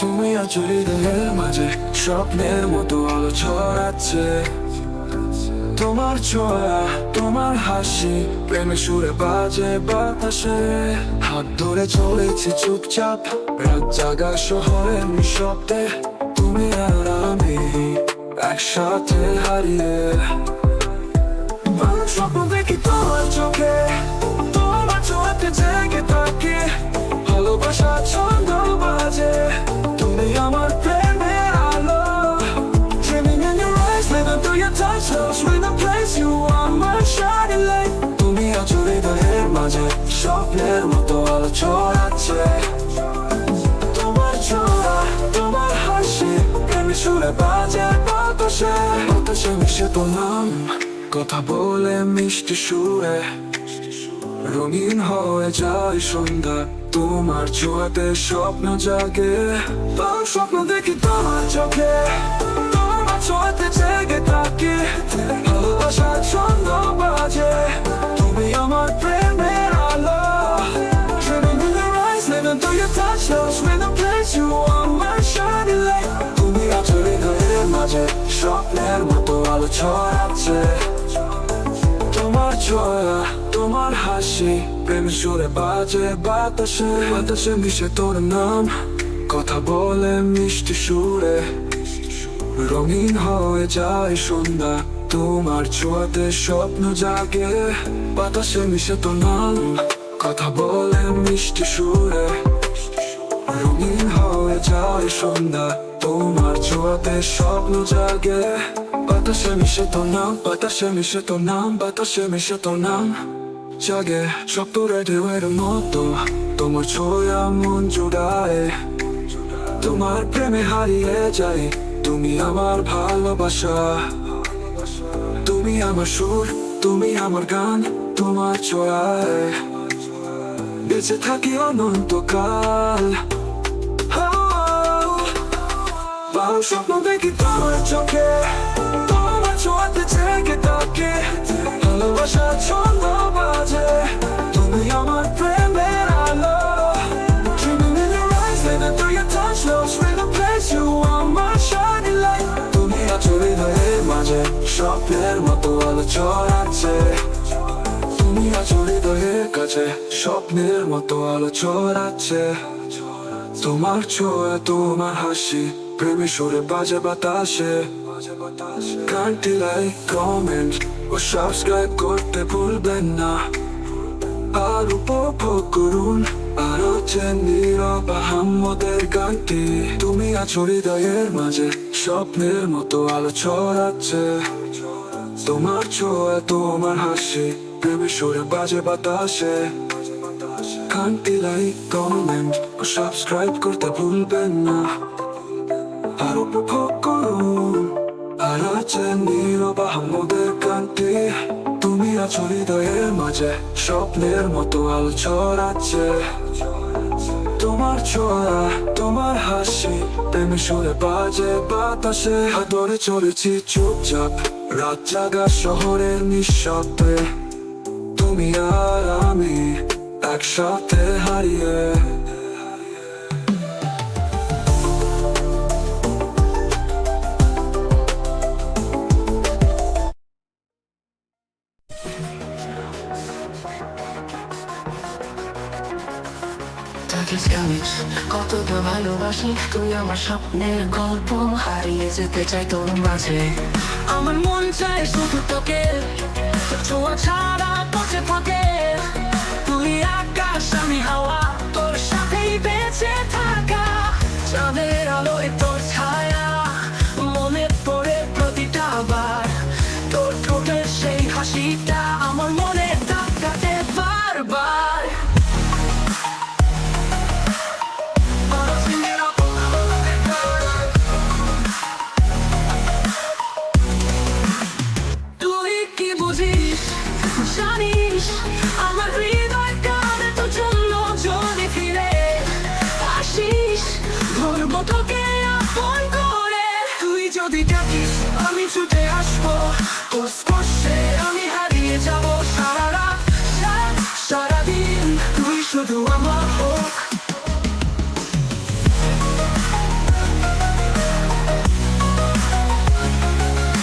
তুমি আছো হৃদয়ের মাঝে, স্বপ্নের মতো আলো ছড়াচ্ছে, তোমার ছোঁয়া তোমার হাসি, প্রেমের সুরে বাজে বাতাসে। হাত ধরে চলেছি চুপচাপ রাত জাগা শহরের নিঃশব্দে, তুমি আর আমি একসাথে হারিয়ে। স্বপ্ন দেখি তোমার চোখে, তোমার ছোঁয়াতে জেগে থাকি, ভালোবাসার ছন্দ বাজে, তুমি আমার প্রেমের আলো। Dreaming in your eyes, living through your touch, love's rhythm plays, you are my shining light. তুমি আছো হৃদয়ের মাঝে, স্বপ্নের মতো আলো ছড়াচ্ছে, তোমার ছোঁয়া তোমার হাসি, প্রেমের সুরে বাজে বাতাসে। বাতাসে মিশে তোর নাম, কথা বলে মিষ্টি সুরে, রঙিন হয়ে যায় সন্ধ্যা, তোমার ছোঁয়াতে স্বপ্ন জাগে। স্বপ্ন দেখি তোমার চোখে, তোমার ছোঁয়াতে জেগে থাকি, ভালোবাসার ছন্দ বাজে, তুমি আমার প্রেমের আলো। Dreaming in your eyes, living through your touch, love's rhythm plays, you are my shining light. তুমি আছো হৃদয়ের মাঝে, স্বপ্নের মতো আলো ছড়াচ্ছে, তোমার ছোঁয়া তোমার হাসি, প্রেমের সুরে বাজে বাতাসে। বাতাসে মিশে তোর নাম, কথা বলে মিষ্টি সুরে, রঙিন হয়ে যায় সন্ধ্যা তোমার ছোঁয়াতে স্বপ্ন জাগে বাতাসে মিশে তোর নাম কথা বলে মিষ্টি সুরে রঙিন হয়ে যায় সন্ধ্যা তোমার ছোঁয়াতে স্বপ্ন জাগে বাতাসে মিশে তোর নাম বাতাসে মিশে তোর নাম বাতাসে মিশে তোর নাম জাগে শব্দরে ঢেউয়ের মতো তোমার ছোঁয়া মন জুড়ায় তোমার প্রেমে হারিয়ে যায় তুমি আমার ভালোবাসা তুমি আমার সুর তুমি আমার গান তোমার ছোঁয়ায় বেঁচে থাকি অনন্তকাল বারো স্বপ্ন দেখি তোমার চোখে তোমার ছোঁয়াতে জেগে থাকে ভালোবাসা ছন্দ বাজে তুমি আমার প্রেমের আলো Dreaming in your eyes, living through your touch, lost in a place you are my shining light তুমি আছো হৃদয়ের মাঝে স্বপ্নের মতো আলো ছড়াচ্ছে তুমি আছো হৃদয়ের কাছে স্বপ্নের মতো আলো ছড়াচ্ছে তোমার ছোঁয়া তোমার হাসি প্রেমে সুরে বাজে বাতাসে গানটি লাইক কমেন্ট ও সাবস্ক্রাইব করতে ভুলবেন না আর উপভোগ করুন আর হচ্ছে নীরব আহম্মদের গানটি তুমি আছো হৃদয়ের মাঝে স্বপ্নের মতো আলো ছড়াচ্ছে তোমার ছোঁয়া তোমার হাসি প্রেমে সুরে বাজে বাতাসে গানটি লাইক কমেন্ট ও সাবস্ক্রাইব করতে ভুলবেন না আর উপভোগ করুন আর হচ্ছে নীরব আহম্মদের গানটি তুমি আছো হৃদয়ের মাঝে স্বপ্নের মতো আলো ছড়াচ্ছে তোমার ছোঁয়া তোমার হাসি প্রেমে সুরে বাজে বাতাসে হাত ধরে চলেছি চুপচাপ রাত জাগা শহরের নিঃশব্দে তুমি আর আমি একসাথে হারিয়ে কতটা ভালোবাসি তুই আমার স্বপ্নের গল্প হারিয়ে যেতে চাই তোর মাঝে আমার মন চায় শুধু তোকে ছোঁয়া ছাড়া পচে থাকে তুই আকাশ আমি হাওয়া তোর সাথেই বেঁচে থাকা চাঁদের আলোয় তোর ছায়া মনে পড়ে প্রতিটা বার তোর ঠোঁটের সেই হাসিটা আমার মনে দাগ কাটে বারবার জানিস আমার হৃদয় কাঁদে তোর জন্য যদি ফিরে আসিস ধরবো তোকে আপন করে তুই যদি ডাকিস আমি ছুটে আসবো তোর স্পর্শে আমি হারিয়ে যাবো সারা রাত সারাদিন তুই শুধু আমার হোক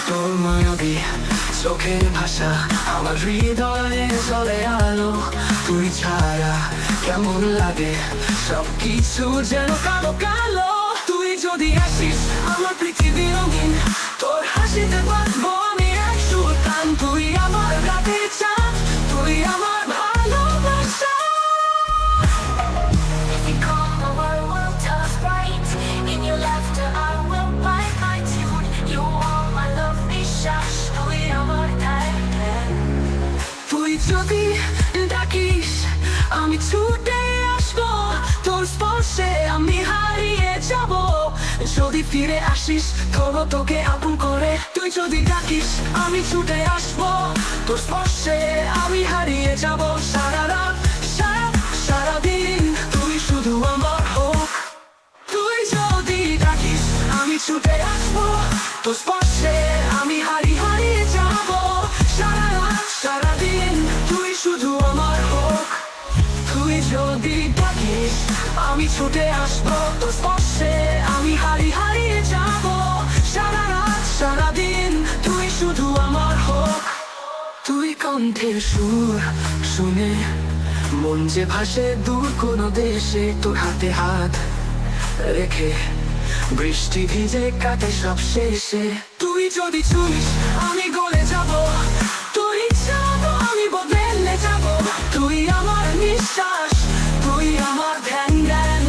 তোর মায়াবী চোখের ভাষা আমার হৃদয়ে জ্বলে আলো তুই ছাড়া কেমন লাগে সবকিছু যেন কালো কালো তুই যদি আসিস আমার পৃথিবী রঙিন তোর হাসিতে বাঁধবো আমি এক সুলতান তুই আমার রাতের চাঁদ তুই আমার ভালোবাসা If you come, the world will turn bright. In your laughter, I will bite my tune. You are my lovely shash. তুই আমার ধ্যান তুই যদি ডাকিস আমি ছুটে আসবো তোর স্পর্শে আমি হারিয়ে যাব যদি ফিরে আসিস ধরো তোকে আপন করে তুই যদি ডাকিস আমি ছুটে আসবো তোর স্পর্শে আমি হারিয়ে যাব সারা রাত সারাদিন তুই শুধু আমার হোক তুই যদি ডাকিস আমি ছুটে আসবো তোর স্পর্শে আমি হারিয়ে যাব সারা রাত সারাদিন তুই শুধু আমার হোক তুই যদি ডাকিস আমি ছুটে আসবো তোর স্পর্শে আমি হারিয়ে যাব সারা রাত সারাদিন তুই শুধু আমার হোক তুই কণ্ঠের সুর শুনে মন যে ভাসে দূর কোনো দেশে তোর হাতে হাত রেখে বৃষ্টি ভিজে কাটে সব শেষে তুই যদি চুলিস আমি গলে যাব তুই যাব আমি বদলে যাব তুই আমার নিঃশ্বাস তুই আমার ধ্যান জ্ঞান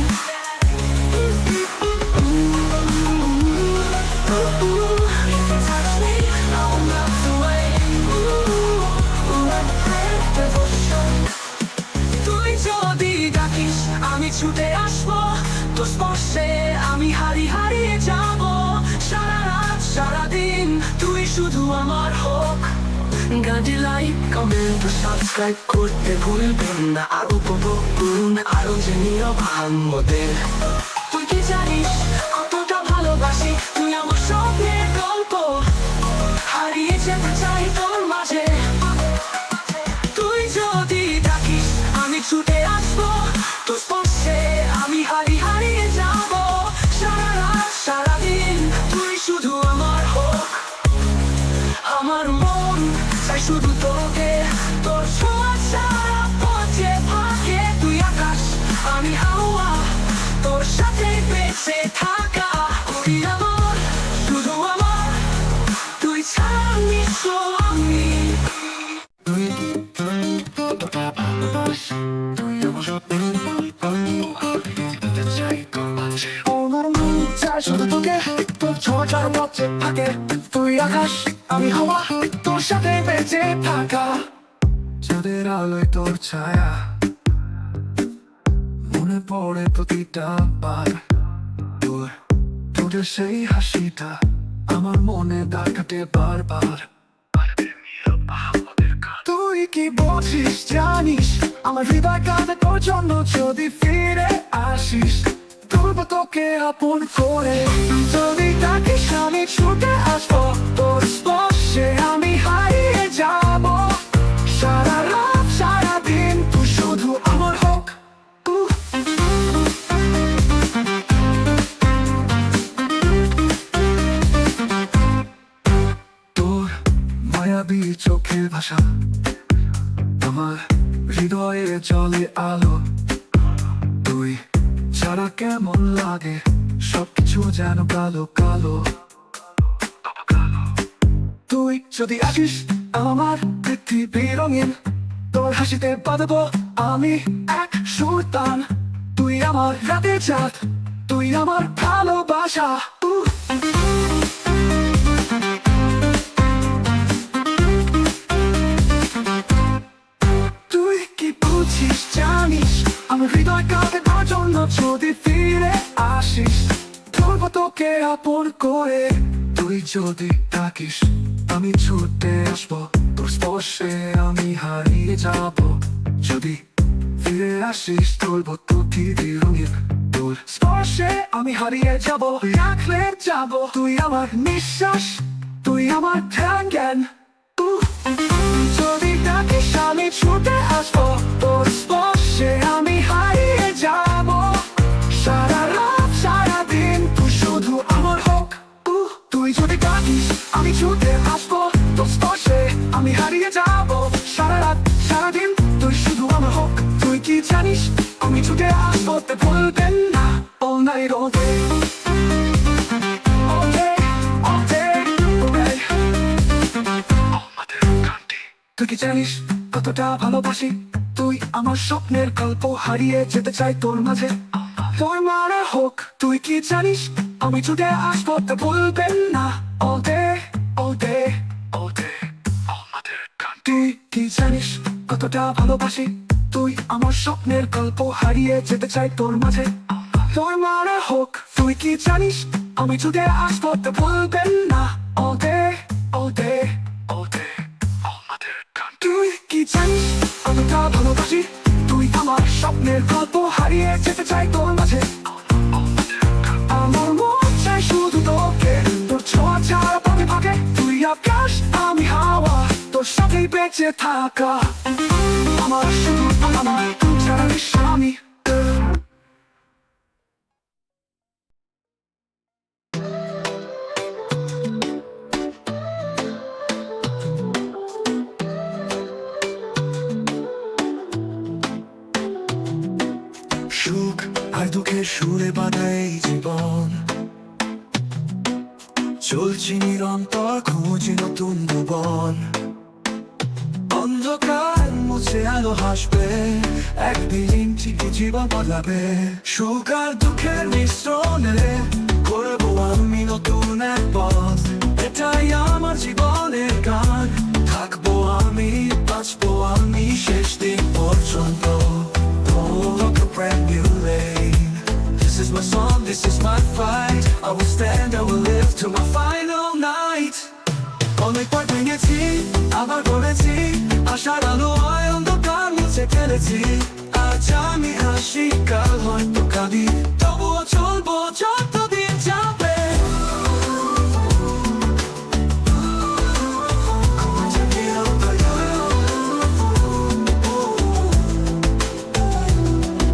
তুই যদি ডাকিস আমি ছুটে আসবো তোর স্পর্শে আমি হারিয়ে যাব সারা রাত সারাদিন তুই শুধু আমার হোক গানটি লাইক কমেন্ট সাবস্ক্রাইব করতে ভুলবেন না আর উপভোগ করুন আরো যে নীরব আনন্দের তুই কি জানিস কতটা ভালোবাসি তুই আমার স্বপ্নের গল্প হারিয়ে যেতে চাই তোর মাঝে তুই যদি ডাকিস আমি ছুটে আসবো তোর স্পর্শে আমি হারিয়ে যাব সারা রাত সারাদিন তুই শুধু আমার হোক আমার মন চাই শুধু তোকে তোর ছোঁয়া ছাড়া পথে ফাঁকে তুই আকাশ আমি হাওয়া তোর সাথে বেঁচে থাকা তুই আমার শুধু আমার তুই ছাড়া মিশ্র আমি শুধু তোকে তোর ছোঁয়া ছাড়া পথে ফাঁকে তুই আকাশ আমি হাওয়া তোর সাথে বেঁচে থাকা চাঁদের আলোয় তোর ছায়া মনে পড়ে প্রতিটা বার তোর তোদের সেই হাসিটা আমার মনে দাগ কাটে বারবার তুই কি বলছিস জানিস আমার হৃদয় কাঁদে তোর জন্য যদি ফিরে আসিস তুলবো তোকে আপন করে যদি ডাকিস আমি ছুটে আসবো তোর স্পর্শে আমি হারিয়ে যাব সারা রাত সারাদিন তুই শুধু আমার হোক তোর মায়াবী চোখের ভাষা আমার হৃদয়ে জলে আলো তুই ছাড়া কেমন লাগে সবকিছু যেন কালো কালো তুই যদি আসিস আমার পৃথিবী রঙিন তোর হাসিতে বাঁধবো আমি এক সুলতান তুই আমার রাতের চাঁদ তুই আমার ভালোবাসা তুই কি বুঝিস জানিস আমার হৃদয় কাঁদে তোর জন্য যদি ফিরে আসিস তুলবো তোকে আপন করে তুই যদি ডাকিস আমি ছুটে আসবো তোর স্পর্শে আমি হারিয়ে যাব যদি ফিরে আসিস তুলবো পৃথিবী রঙিন তোর স্পর্শে আমি হারিয়ে যাব রাখলে যাব তুই আমার নিঃশ্বাস তুই আমার ধ্যান জ্ঞান যদি ডাকিস আমি ছুটে আসবো তোর স্পর্শে আমি হারিয়ে যাব সারা রাত সারাদিন তুই শুধু আমার হোক তুই যদি ডাকিস আমি ছুটে আসবো তোর স্পর্শে আমি হারিয়ে যাব সারা রাত সারাদিন তুই শুধু আমার হোক তুই কি জানিস আমি ছুটে আসবো তে ভুলবেন না all night all day all day all day তুই কি জানিস কতটা ভালোবাসি তুই আমার স্বপ্নের গল্প হারিয়ে যেতে চাই তোর মাঝে তোর মারা হোক তুই কি জানিস আমি ছুটে আসবো তা বলবেন না all day all day all day তুই কি জানিস কতটা ভালোবাসি তুই আমার স্বপ্নের গল্প হারিয়ে যেতে চাই তোর মাঝে তোর মারা হোক তুই কি জানিস আমি ছুটে আসবো তা বলবেন না all day all day all day তুই কি জানিস কতটা ভালোবাসি তুই আমার স্বপ্নের গল্প হারিয়ে যেতে চাই তোর মাঝে আমার মন চাই শুধু তোকে তোর ছোঁয়া ছাড়া পথে ফাঁকে তুই আকাশ আমি হাওয়া তোর সাথেই বেঁচে থাকা আমার শুধু আমার তুই ছাড়া স্বামী সুখ আর দুঃখের সুরে বাঁধা এই জীবন চলছি নিরন্তর খুঁজি নতুন ভুবন অন্ধকার মুছে আলো হাসবে একদিন ঠিকই জীবন বদলাবে সুখ আর দুঃখের মিশ্রণে করবো আমি নতুন এক পথ এটাই আমার জীবনের গান থাকবো আমি বাঁচবো আমি শেষ দিন পর্যন্ত Walk a brand new lane This is my song, this is my fight I will stand, I will live to my final night অনেক পর ভেঙেছি আবার গড়েছি আশার আলো হয় অন্ধকার মুছে ফেলেছি আজ আমি হাসি কাল হয়তো কাঁদি তবুও চলবো যতদিন যাবে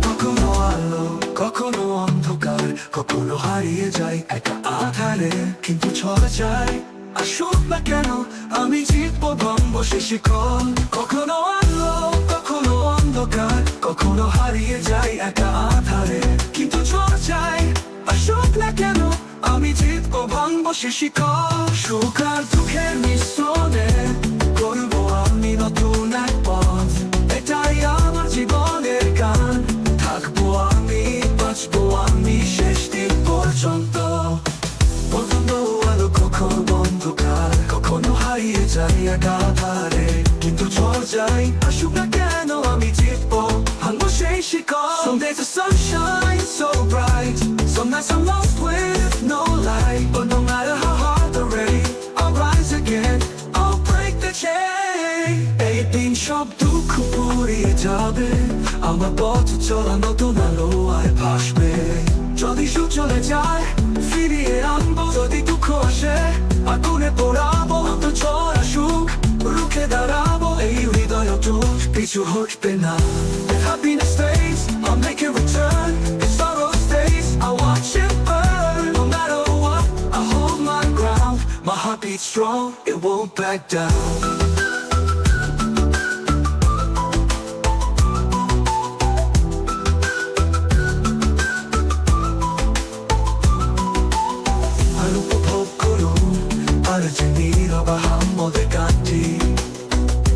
কখনো আলো কখনো অন্ধকার কখনো হারিয়ে যাই একা আধারে কিন্তু ছড়া যায় আসুক না কেন আমি জিতবো ভাঙবো সে শিকল কখনো আলো কখনো অন্ধকার কখনো হারিয়ে যাই একা আধারে কিন্তু ছড়া যায় আসুক না কেন আমি জিতবো ভাঙবো সে শিকল সুখ আর দুঃখের মিশ্রণে করবো আমি নতুন এক পথ এটাই আমার জীবনের গান থাকবো আমি বাঁচবো আমি শেষ দিন পর্যন্ত পর্যন্ত আলো কখনো অন্ধকার কখনো হারিয়ে যাই একা আধারে কিন্তু ঝড় যাই আসুক না কেন আমি জিতবো ভাঙবো সেই শিকল Some days the sun shines so bright Some nights I'm lost with no light But no matter how hard the rain I'll rise again I'll break the chain এই দিন সব দুঃখ পুড়িয়ে যাবে আমার পথ চলা নতুন আলো আর ভাসবে যদি সুখ চলে যায় ফিরিয়ে আনবো যদি দুঃখ আসে আগুনে পোড়াবো তো ছড়া সুখ রুখে দাঁড়াবো এই হৃদয় অটুট পিছু হটবে না If happiness stays I'll make it return If sorrow stays I'll watch it burn No matter what I hold my ground My heart beats strong It won't back down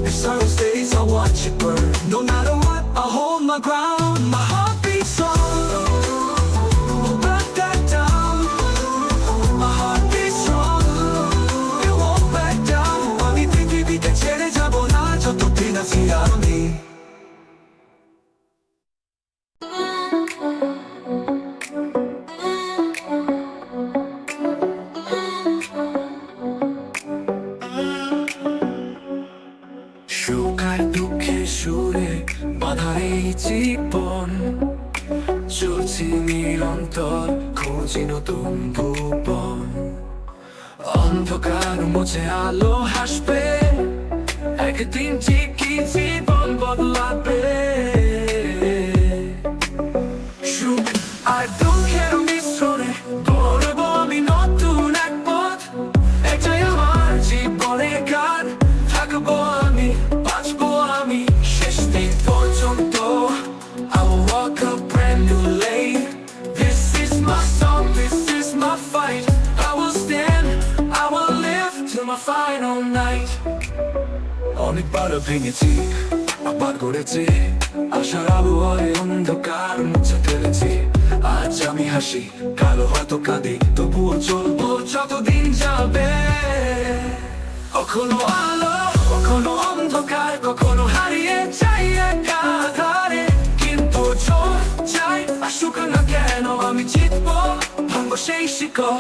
If sorrow stays, I'll watch it burn No matter what, I'll hold my ground My heart beats strong Won't back that down My heart beats strong It won't back down আমি পৃথিবীতে ছেড়ে যাবো না যতদিন আছি আমি সুখ আর দুঃখের সুরে বাঁধা এই জীবন চলছি নিরন্তর খুঁজি নতুন ভুবন অন্ধকার মুছে আলো হাসবে একদিন ঠিকই জীবন বদলাবে সুখ আর দুঃখের মিশ্রণে গড়বো আমি নতুন এক পথ এটাই আমার জীবনের গান থাকবো আমি বাঁচবো আমি শেষ দিন পর্যন্ত I will walk a brand new lane This is my song, this is my fight I will stand, I will live till my final night অনেকবার ভেঙেছি আবার গড়েছি আশার আলো হয় অন্ধকার মুছে ফেলেছি আজ আমি হাসি কালো হয়তো কাঁদি তবুও চলবো যতদিন যাবে কখনো আলো কখনো অন্ধকার কখনো হারিয়ে যাই একা আধারে কিন্তু ঝড় যাই আসুক না কেন আমি জিতবো ভাঙবো সেই শিকল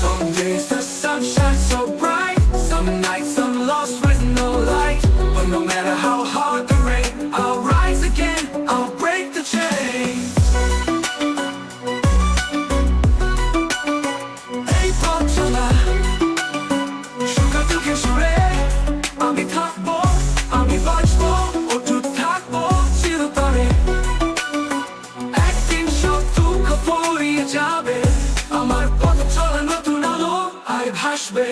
Some days the sun shines so bright Some nights I'm lost with no light But no matter how hard the rain I'll rise again, I'll break the chain এই পথ চলা সুখ আর দুঃখের সুরে আমি থাকবো আমি বাঁচবো অটুট থাকবো চিরতরে একদিন সব দুঃখ পড়িয়ে যাবে আমার পথ চলা নতুন আলো আর ভাসবে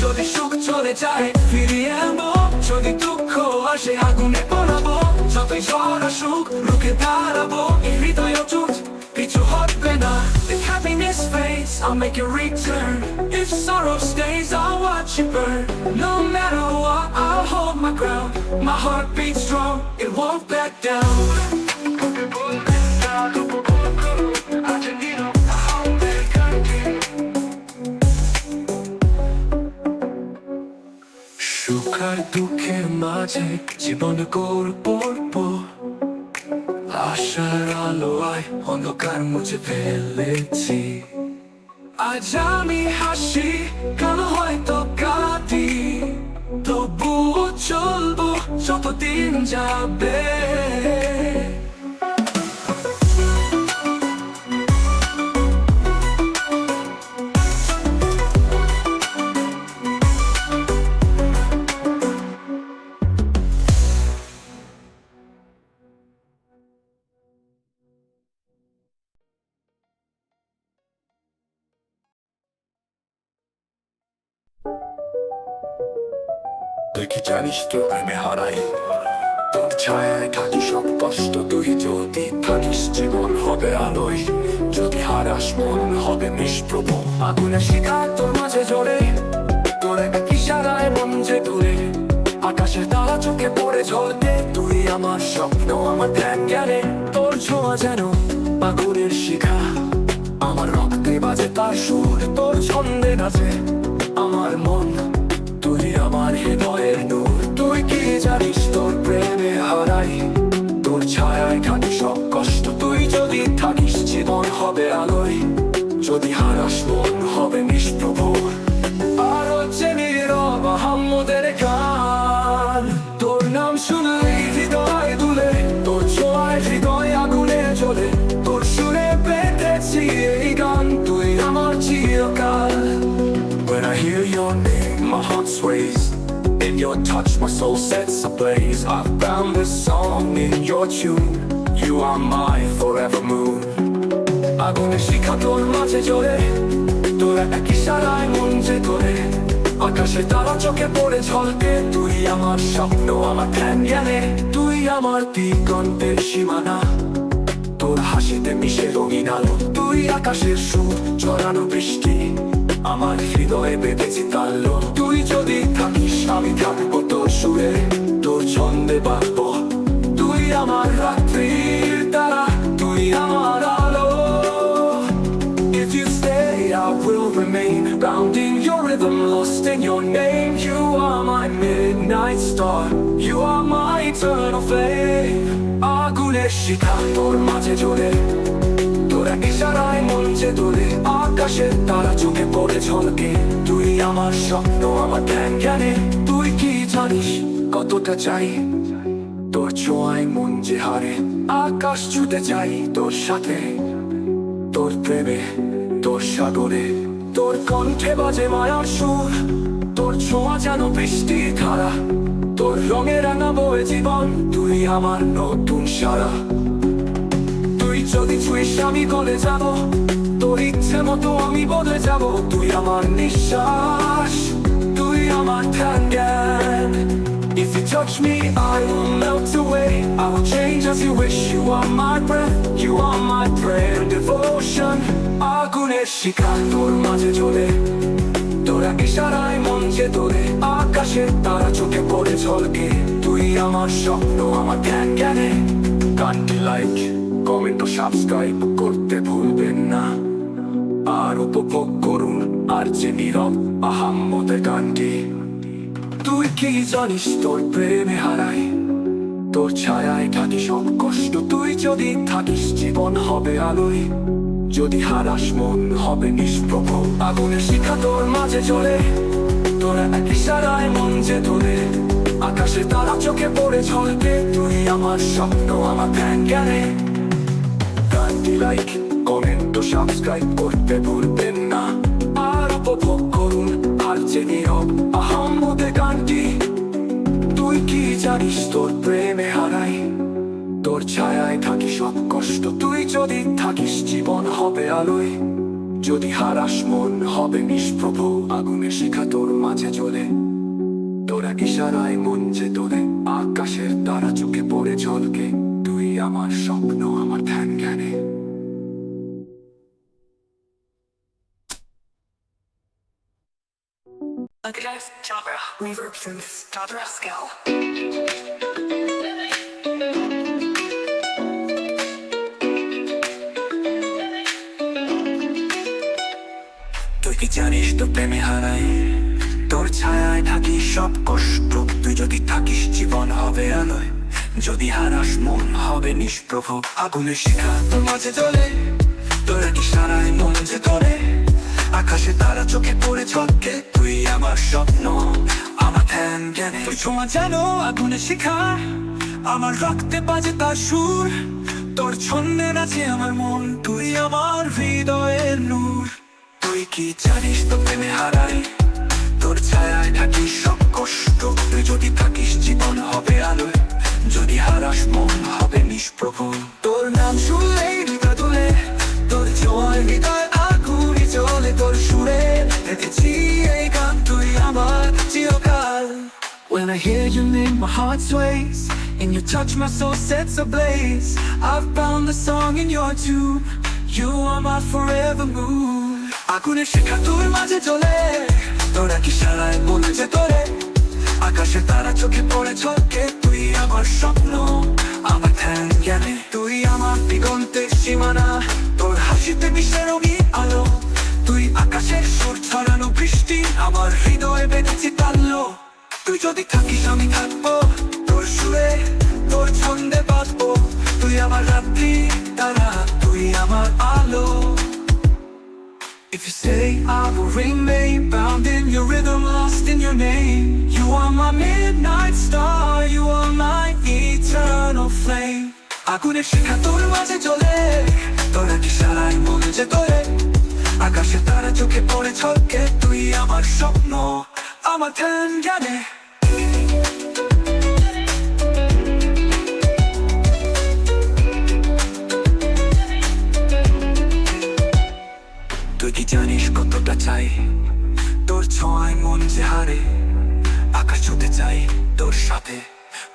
যদি সুখ চলে যায় ফিরিয়ে আনবো যদি দুঃখ আসে আগুনে পোড়াবো যতই ঝড় আসুক রুখে দাঁড়াবো এই হৃদয় অটুট পিছু হটবে না If happiness happiness fades, I'll make it return. If sorrow stays, I'll watch it burn. No matter what, I'll hold my ground. My heart beats strong, it won't back down. সুখ আর দুঃখের মাঝে জীবন গড়ব আশার আলোয় অন্ধকার মুছে ফেলেছি। আজ আমি হাসি, কাল হয়তো কাঁদি, তবুও চলবো যতদিন যাবে। তুই কি জানিস তোর প্রেমে হারাই, তোর ছায়ায় থাকি সব কষ্ট। তুই যদি থাকিস জীবন হবে আলোয়, যদি হারাস মন হবে নিষ্প্রভ। আগুনে শিকার তোর মাঝে জ্বলে, তোর এক ইশারায় মন যে দূরে। আকাশের তারা চোখে পড়ে ঝলকে, তুই আমার স্বপ্ন আমার ধ্যান জ্ঞানে। তোর ছোঁয়া যেন আগুনের শিখা, আমার রক্তে বাজে তার সুর। তোর ছন্দে নাচে আমার মন, তুই আমার হৃদয়ের নূর। তুই কি জানিস তোর প্রেমে হারাই, তোর ছায়ায় থাকি সব কষ্ট। তুই যদি থাকিস জীবন হবে আলোয়, যদি হারাস মন হবে নিষ্প্রভ। আর হচ্ছে নীরব আহাম্মদের গান, তোর নাম শুনলে হৃদয় দুলে। তোর ছোঁয়ায় হৃদয় আগুনে জ্বলে, তোর সুরে পেতেছি এই গান। তুই আমার চিরকাল। When I hear your name, my heart sways. In your touch, my soul sets ablaze. I've found this song in your tune. You are my forever moon. আগুনে শিখা তোর মাঝে জ্বলে, তোর এক ইশারায় মন যে ধরে। আকাশে তারা চোখে পড়ে ঝলকে, তুই আমার স্বপ্ন আমার ধ্যান জ্ঞানে। তুই আমার দিগন্তের সীমানা, তোর হাসিতে মিশে রঙিন আলো। তুই আকাশের সুর ঝরানো বৃষ্টি, আমার হৃদয়ে বেঁধেছি তাল্য। তুই যদি থাকিস আমি থাকবো তোর সুরে, তোর ছন্দে বাঁধবো। তুই আমার রাত্রির তারা, তুই আমার আলো। If you stay, I will remain, bound in your rhythm, lost in your name. You are my midnight star, you are my eternal flame. আগুনের শিখা তোর মাঝে জ্বলে, তোর এক ইশারায় মন যে দোলে। আকাশের তারা চোখে পড়ে ঝলকে, তুই আমার স্বপ্ন আমার ধ্যান জ্ঞানে। তুই কি জানিস কতটা চাই, তোর ছোঁয়ায় মন যে হারে। আকাশ ছুটে যাই তোর সাথে, তোর প্রেমে তোর সাগরে। তোর কণ্ঠে বাজে মায়ার সুর, তোর ছোঁয়া যেন বৃষ্টির ধারা। তোর রঙে রাঙা বয়ে জীবন, তুই আমার নতুন সারা। তুই যদি ছুঁইস আমি গলে যাব, তোর ইচ্ছে মতো আমি বদলে যাব। তুই আমার নিঃশ্বাস, তুই আমার ধ্যান জ্ঞান। If you touch me, I will melt away. I will change as you wish. You are my breath, you are my prayer and devotion. আগুনের শিখা তোর মাঝে জ্বলে, তোর এক ইশারায় মন যে তোরে। আকাশের তারা চোখে পড়ে ঝলকে, তুই আমার স্বপ্ন আমার ধ্যান জ্ঞানে। গানটি লাইক, কমেন্ট ও সাবস্ক্রাইব করতে ভুলবেন না। আর উপভোগ করুন আর যে নীরব আহাম্মদের গানটি। তুই কি জানিস তোর প্রেমে হারাই, তোর ছায়ায় থাকি সব কষ্ট। তুই যদি থাকিস জীবন হবে আলোয়, যদি হারাস মন হবে নিষ্প্রভ। আগুনের শিখা তোর মাঝে জ্বলে, তোর এক ইশারায় মন যে ধরে। আকাশে তারা চোখে পড়ে ঝলকে, তুই আমার স্বপ্ন আমার ধ্যান জ্ঞানে। গানটি লাইক, কমেন্ট ও সাবস্ক্রাইব করতে ভুলবেন না। আর উপভোগ করুন আর যে নীরব আহাম্মদের গানটি। তুই কি জানিস তোর প্রেমে হারাই, তোর ছায়ায় থাকি সব কষ্ট। তুই যদি থাকিস জীবন হবে আলোয়, যদি হারাস মন হবে নিষ্প্রভ। আগুনে শিখা তোর মাঝে জ্বলে, তোর এক ইশারায় মন যে তোলে। আকাশের তারা চোখে পড়ে ঝলকে, তুই আমার স্বপ্ন আমার ধ্যান জ্ঞানে। Against Jabra, reverb synths, Jabra scale. তুই কি জানিস তো প্রেমে হারাই তোর ছায়ায় থাকি সব কষ্ট তুই যদি থাকিস জীবন হবে আলোয় যদি হারাস মন হবে নিষ্প্রভ আগুনের শিখা তোর মাঝে জ্বলে তোর কি সারায় মন যে তোরে আকাশে তারা চোখে পড়ে ঝলকে তুই আমার স্বপ্ন আমার ধ্যান জ্ঞানে তুই ছোঁয়া জানো আগুনের শিখা আমার রক্তে বাজে তার সুর তোর ছন্দে নাচে আমার মন তুই আমার হৃদয়ের নূর তুই কি জানিস তো প্রেমে হারাই তোর ছায়ায় থাকি সব কষ্ট তুই যদি থাকিস জীবন হবে আলোয় যদি হারাস মন হবে নিষ্প্রভ তোর নাম শুনলেই হৃদয় তোলে তোর ছোঁয়ায় হৃদয় আগুনে জ্বলে তোর সুরে এতেছি এই গান তুই আমার চিরকাল When I hear your name my heart sways and you touch my soul sets ablaze I've found the song in your tune You are my forever moon আগুনের শিখা তোর মাঝে জ্বলে তোরা কি সারায় মনে যে তোরে আকাশে তারা চোখে পড়ে ঝলকে তুই আমার স্বপ্ন আমার ধ্যান জ্ঞানে তুই আমার দিগন্তের সীমানা তোর হাসিতে বিশ্বের আলো তুই আকাশের সুর ছড়ানো বৃষ্টি আমার হৃদয়ে বেঁধেছি তাল্য তুই যদি থাকিস আমি থাকবো তোর সুরে তোর ছন্দে বাঁধবো তুই আমার রাত্রি তারা তুই আমার আলো If you say I will remain bound in your rhythm, lost in your name You are my midnight star, you are my eternal flame আগুনের শিখা তোর মাঝে জ্বলে তোরা কি সারাই মনে যে তোরে আকাশে তারা চোখে পড়ে ঝলকে তুই আমার স্বপ্ন আমার ধ্যান জ্ঞানে তুই কি জানিস কতটা চাই তোর ছোঁয়ায় মন যে হারে আকাশ ছুতে চাই তোর সাথে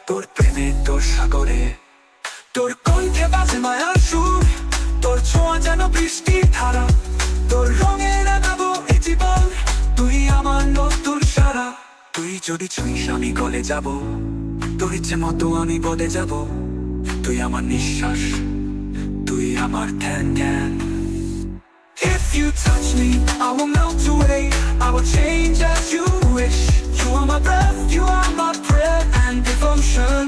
তোর প্রেমে তোর সাগরে তোর কণ্ঠে বাজে মায়ার সুর তোর ছোঁয়া যেন বৃষ্টির ধারা তোর রঙে রাগাবো এই জীবন তুই আমার নতুন সারা তুই যদি ছুঁইস আমি গলে যাব তোর ইচ্ছে মতো আমি বদলে যাব তুই আমার নিঃশ্বাস তুই আমার ধ্যান জ্ঞান If you touch me, I will melt away I will change as you wish You are my breath, you are my prayer and devotion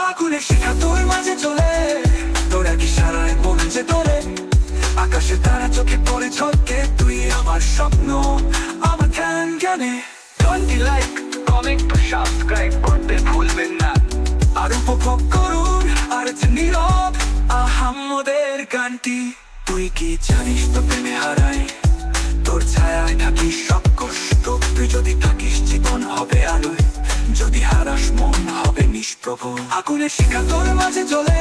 আগুনের শিখা তোর মাঝে জ্বলে তোরা কি সারায় মন যে তোরে আকাশে তারা চোখে পড়ে ঝলকে তুই আমার স্বপ্ন আমার ধ্যান জ্ঞানে Don't like, comment, subscribe করতে ভুলবেন না আর উপভোগ করুন আর নীরব আহাম্মদের গানটি তুই কি জানিস তো প্রেমে হারাই তোর ছায়ায় থাকি সব কষ্ট তুই যদি থাকিস জীবন হবে আলোয় যদি হারাস মন হবে নিষ্প্রভ আগুনের শিখা তোর মাঝে জ্বলে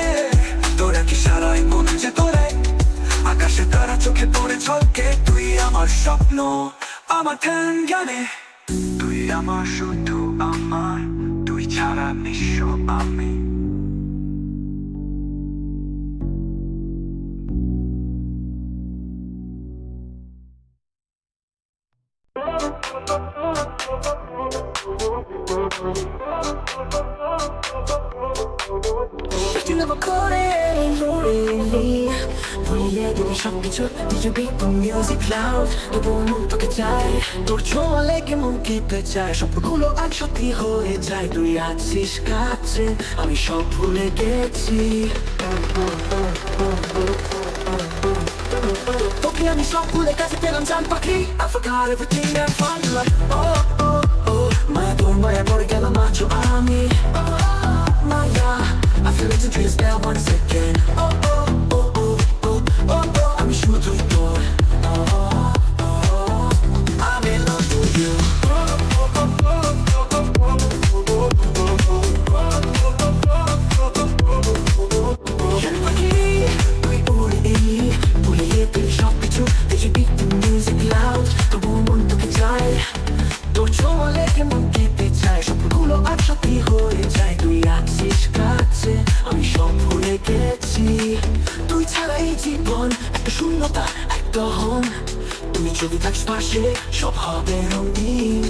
তোরা কি সারাই মন যে তোরে আকাশে তারা চোখে পড়ে ঝলকে তুই আমার স্বপ্ন আমার ধ্যান জ্ঞানে তুই আমার শুধু আমার তুই ছাড়া নিঃস্ব আমি You never caught it, really 우리에게 সবকিছু নিজে বিপ মিউজিক ক্লাউড তবুও তোকে চাই তোর ছোঁয়া লেগে মন কেঁপে যায় স্বপ্নগুলো আজ সত্যি হয়ে যায় তুই আছিস কাছে আমি সব ভুলে গেছি তোকে আমি সব ভুলে গেছি পেলাম জান পাখি I forgot everything and found you like oh oh oh মায়া তোর মায়া পড়ে গেলাম আজও আমি মায়া I feel it to do this now once again oh oh oh oh oh oh oh I'm শুধুই তোর oh oh oh I'm in love with you তুই উড়ে ভুলে তুই সবকিছু দেখি বিট মিউজিক লাউড তবুও মন তোকে চায় তোর ছোঁয়া লেগে মন কেঁপে যায় স্বপ্নগুলো আজ সত্যি হয়ে যায় তুই আছিস কাছে আমি সব ভুলে গেছি তুই ছাড়া এই জীবন একটা শূন্যতা একটা হন তুমি যদি থাকিস পাশে সব হবে রঙিন।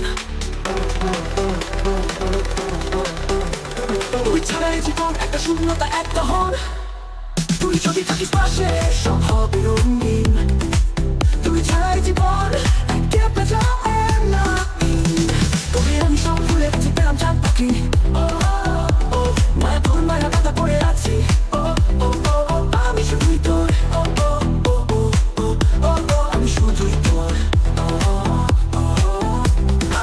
তুই ছাড়াই জীবন একটা শূন্যতা এক দহন। তুই যদি থাকিস পাশে সব হবে রঙিন। তুই ছাড়াই জীবন কেঁপে যায় না। তবে আমি সব ভুলে গেছি পেলাম চাঁদ পাখি। মায়া তোর মায়া কথা পড়ে আছি। আমি শুধুই তোর। আমি শুধুই তোর।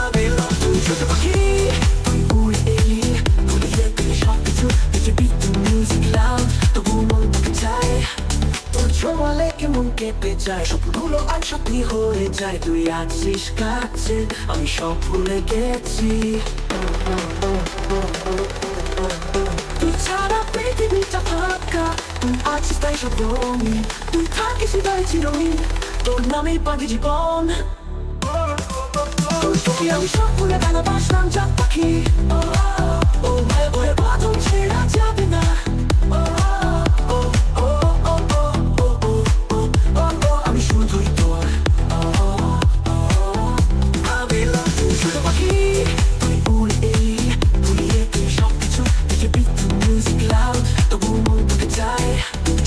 আমি তুই ছোট পাখি, তুই উড়ে এলি ভুলিয়ে দিলি সব কিছু। পৃথিবী তুই মিউজিক লাউড, তবু মন তোকে চায়। তোর ছোঁয়া লেগে মন কেঁপে যায়, সবগুলো আজ সত্যি হয়ে যায়। তুই আছিস কাছে, আমি সব ভুলে গেছি। তুই ছাড়া পৃথিবীটা ফাঁকা, তুই আছিস তাই সব রঙিন। তুই থাকিস হৃদয়ে চিরদিন, তোর নামেই বাঁধি জীবন। তোকে আমি সব ভুলে ভালোবাসলাম চাঁদ পাখি। মায়া ভয়ের বাঁধন ছেড়া যাবে না। আমি শুধুই তোর। আমি তুই ছোট পাখি, তুই উড়ে এলি ভুলিয়ে দিলি সব কিছু। পৃথিবী তুই মিউজিক লাউড, তবু মন তোকে চায়।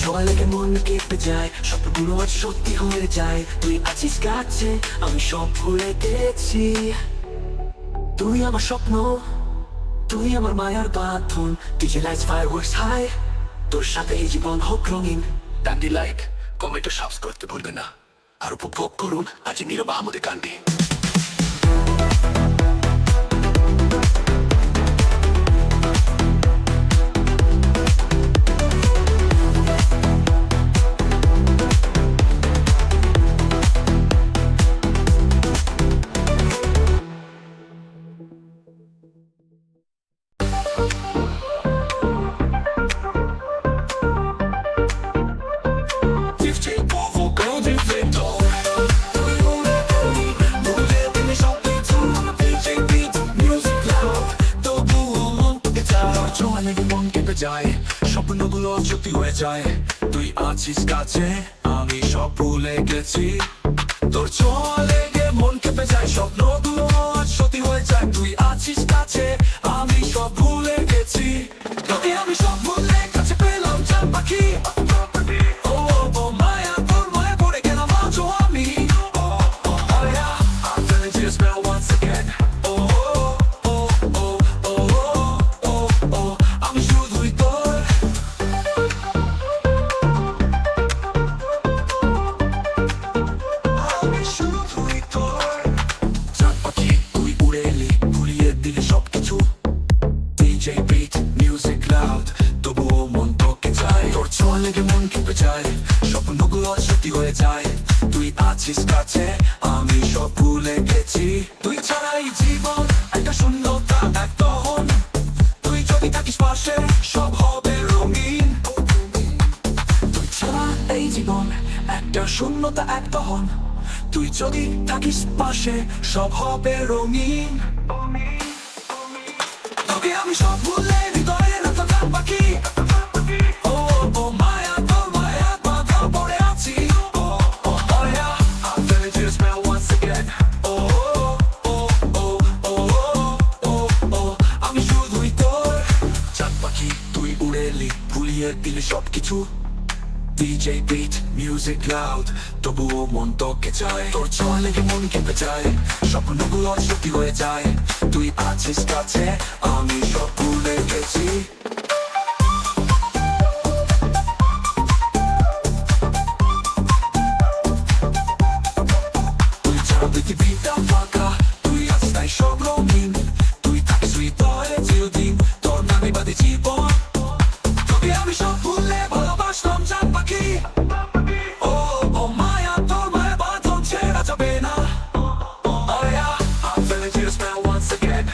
ছোঁয়া লেগে মন কেঁপে যায়, স্বপ্নগুলো আজ সত্যি হয়ে যায়। তুই আছিস কাছে, আমি সব ভুলে গেছি। তুই আমার স্বপ্ন, তুই আমার মায়ার বাঁধন। ডিজে লাইটস ফায়ারওয়ার্কস হাই, তোর সাথে এই জীবন হোক রঙিন। ডান্ডি লাইক কমেন্ট ও সাবস্ক্রাইব করতে ভুলবেন না। আর উপভোগ করুন আজ নীরব আহমেদের গানটি। যায় স্বপ্নগুলো সত্যি হয়ে যায়। তুই আছিস কাছে, আমি সব ভুলে গেছি। তোর ছোঁয়া লেগে মন কেঁপে যায়, স্বপ্নগুলো আজ সত্যি হয়ে যায়। তুই আছিস কাছে, আমি সব ভুলে গেছি। তোকে আমি সব ভুলে কাছে পেলাম চাঁদ পাখি। মায়া তোর মায়া পড়ে গেলাম আজও আমি। I'm feeling your spell once again. আমি শুধুই তোর। আমি শুধুই তোর। চাঁদ পাখি, তুই উড়ে এলি ভুলিয়ে দিলি সব কিছু। DJ beat, music loud, তবুও মন তোকে চায়। তোর ছোঁয়া লেগে মন কেঁপে যায়, স্বপ্নগুলো সত্যি হয়ে যায়। তুই আছিস কাছে, আমি সব ভুলে গেছি। তুই ছাড়াই জীবন একটা শূন্যতা এক দহন। তুই যদি থাকিস পাশে সব হবে রঙিন। তুই ছাড়া এই জীবন একটা শূন্যতা এক দহন। তুই যদি থাকিস পাশে সব হবে রঙিন। তোকে আমি সব ভুলে হৃদয়ে রাখা চাঁদ পাখি। মায়া তোর মায়া বাঁধা পড়ে আছি। I'm feeling your spell once again. আমি শুধুই তোর। চাঁদ পাখি, তুই উড়ে এলি ভুলিয়ে দিলি সব কিছু। DJ beat, music loud, তবুও মন তোকে চায়। তোর ছোঁয়া লেগে মন কেঁপে যায়, স্বপ্নগুলো সত্যি হয়ে যায়। তুই আছিস কাছে, আমি সব ভুলে গেছি। তুই ছাড়া পৃথিবীটা ফাঁকা, তুই আছিস তাই সব রঙিন। তুই থাকিস হৃদয়ে চিরদিন, তোর নামে বাঁধি জীবন। তোকে আমি সব ভুলে ভালোবাসলাম চাঁদ পাখি। মায়া তোর মায়া বাঁধন ছেড়া যাবে না। I'm feeling your spell once again.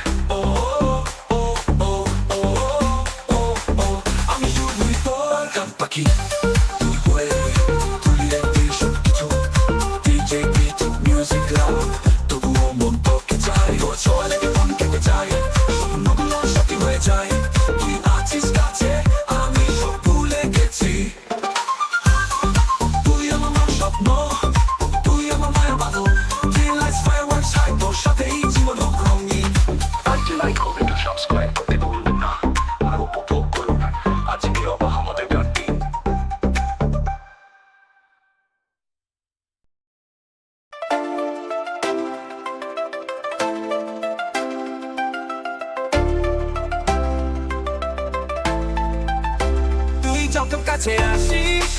কাছে আসিস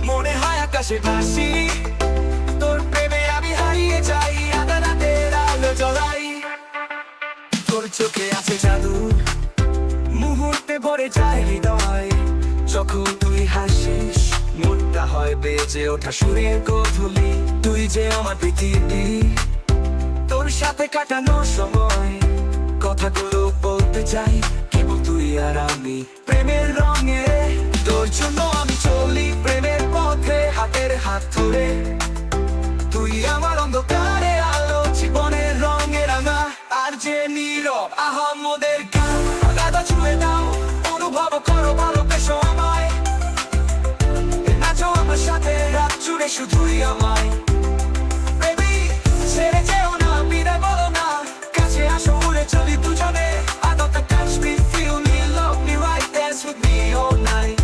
মনে হয় আকাশে ভাসি তোর প্রেমে আমি হারিয়ে যাই আধা রাতের আলো জ্বলাই তোর চোখে আছে জাদু মুহূর্তে ভরে যায় হৃদয় যখন তুই হাসিস মনটা হয় বেজে ওঠা সুরের গোধূলি তুই যে আমার পৃথিবী তোর সাথে কাটানো সময় কথাগুলো বলতে চাই কেবল তুই আর আমি প্রেমের রঙে তোর জন্য আমি চলি প্রেমের পথে হাতের হাত ধরে তুই আমার অন্ধকারে আলো জীবনের রঙে রাঙা আর যে নীরব আহমদের গান আগাদা ছুঁয়ে দাও অনুভব করো ভালোবেসো আমায় নাচো আমার সাথে রাত জুড়ে শুধুই আমায় Baby, ছেড়ে যেও না বিদায় বলো না কাছে আসো উড়ে চলি দুজনে আদতে touch me, feel me, love me right, dance with me all night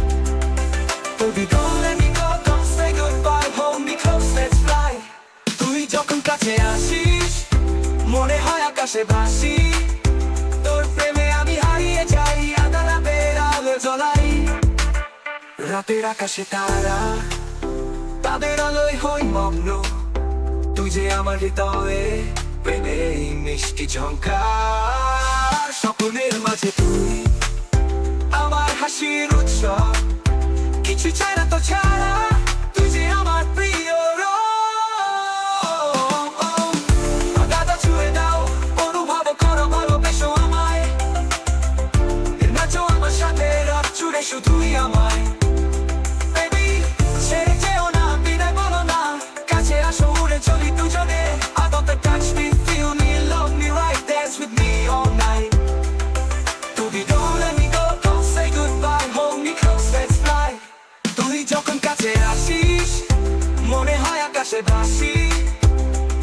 Baby, don't let me go, don't say goodbye, hold me close, let's fly তুই যখন কাছে আসিস মনে হয় আকাশে ভাসি তোর প্রেমে আমি হারিয়ে যাই আধা রাতের আলো জ্বলাই রাতের আকাশে তারা তাদের আলোয় হই মগ্ন তুই যে আমার হৃদয়ে প্রেমে এই মিষ্টি ঝংকার স্বপ্নের মাঝে তুই আমার হাসির উৎসব কিছু চাই না তো ছাড়া তুই যে আমার প্রিয় রং আগাদা ছুঁয়ে দাও অনুভব করো ভালোবেসো আমায় নাচো আমার সাথে রাত জুড়ে শুধুই আমায় Baby, ছেড়ে যেও না বিদায় বলো না কাছে আসো উড়ে চলি দুজনে আদতে touch me, feel me, love me right, dance with me all night Baby, don't let me go, don't say goodbye, hold me close, let's fly তুই যখন কাছে আসিস মনে হয় আকাশে ভাসি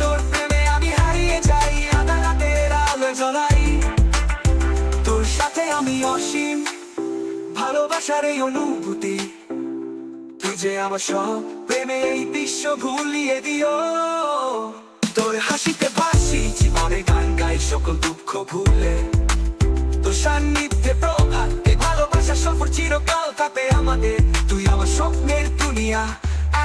তোর প্রেমে আমি হারিয়ে যাই আধা রাতের আলো জ্বলাই তোর সাথে আমি অসীম ভালোবাসার এই অনুভূতি তুই যে আমার সব প্রেমে এই বিশ্ব ভুলিয়ে দিও তোর হাসিতে ভাসি জীবনে গান গাই সকল দুঃখ ভুলে তোর সান্নিধ্যে প্রভাত এই ভালোবাসার সফর চিরকাল থাকবে আমাদের তুই আমার স্বপ্নের দুনিয়া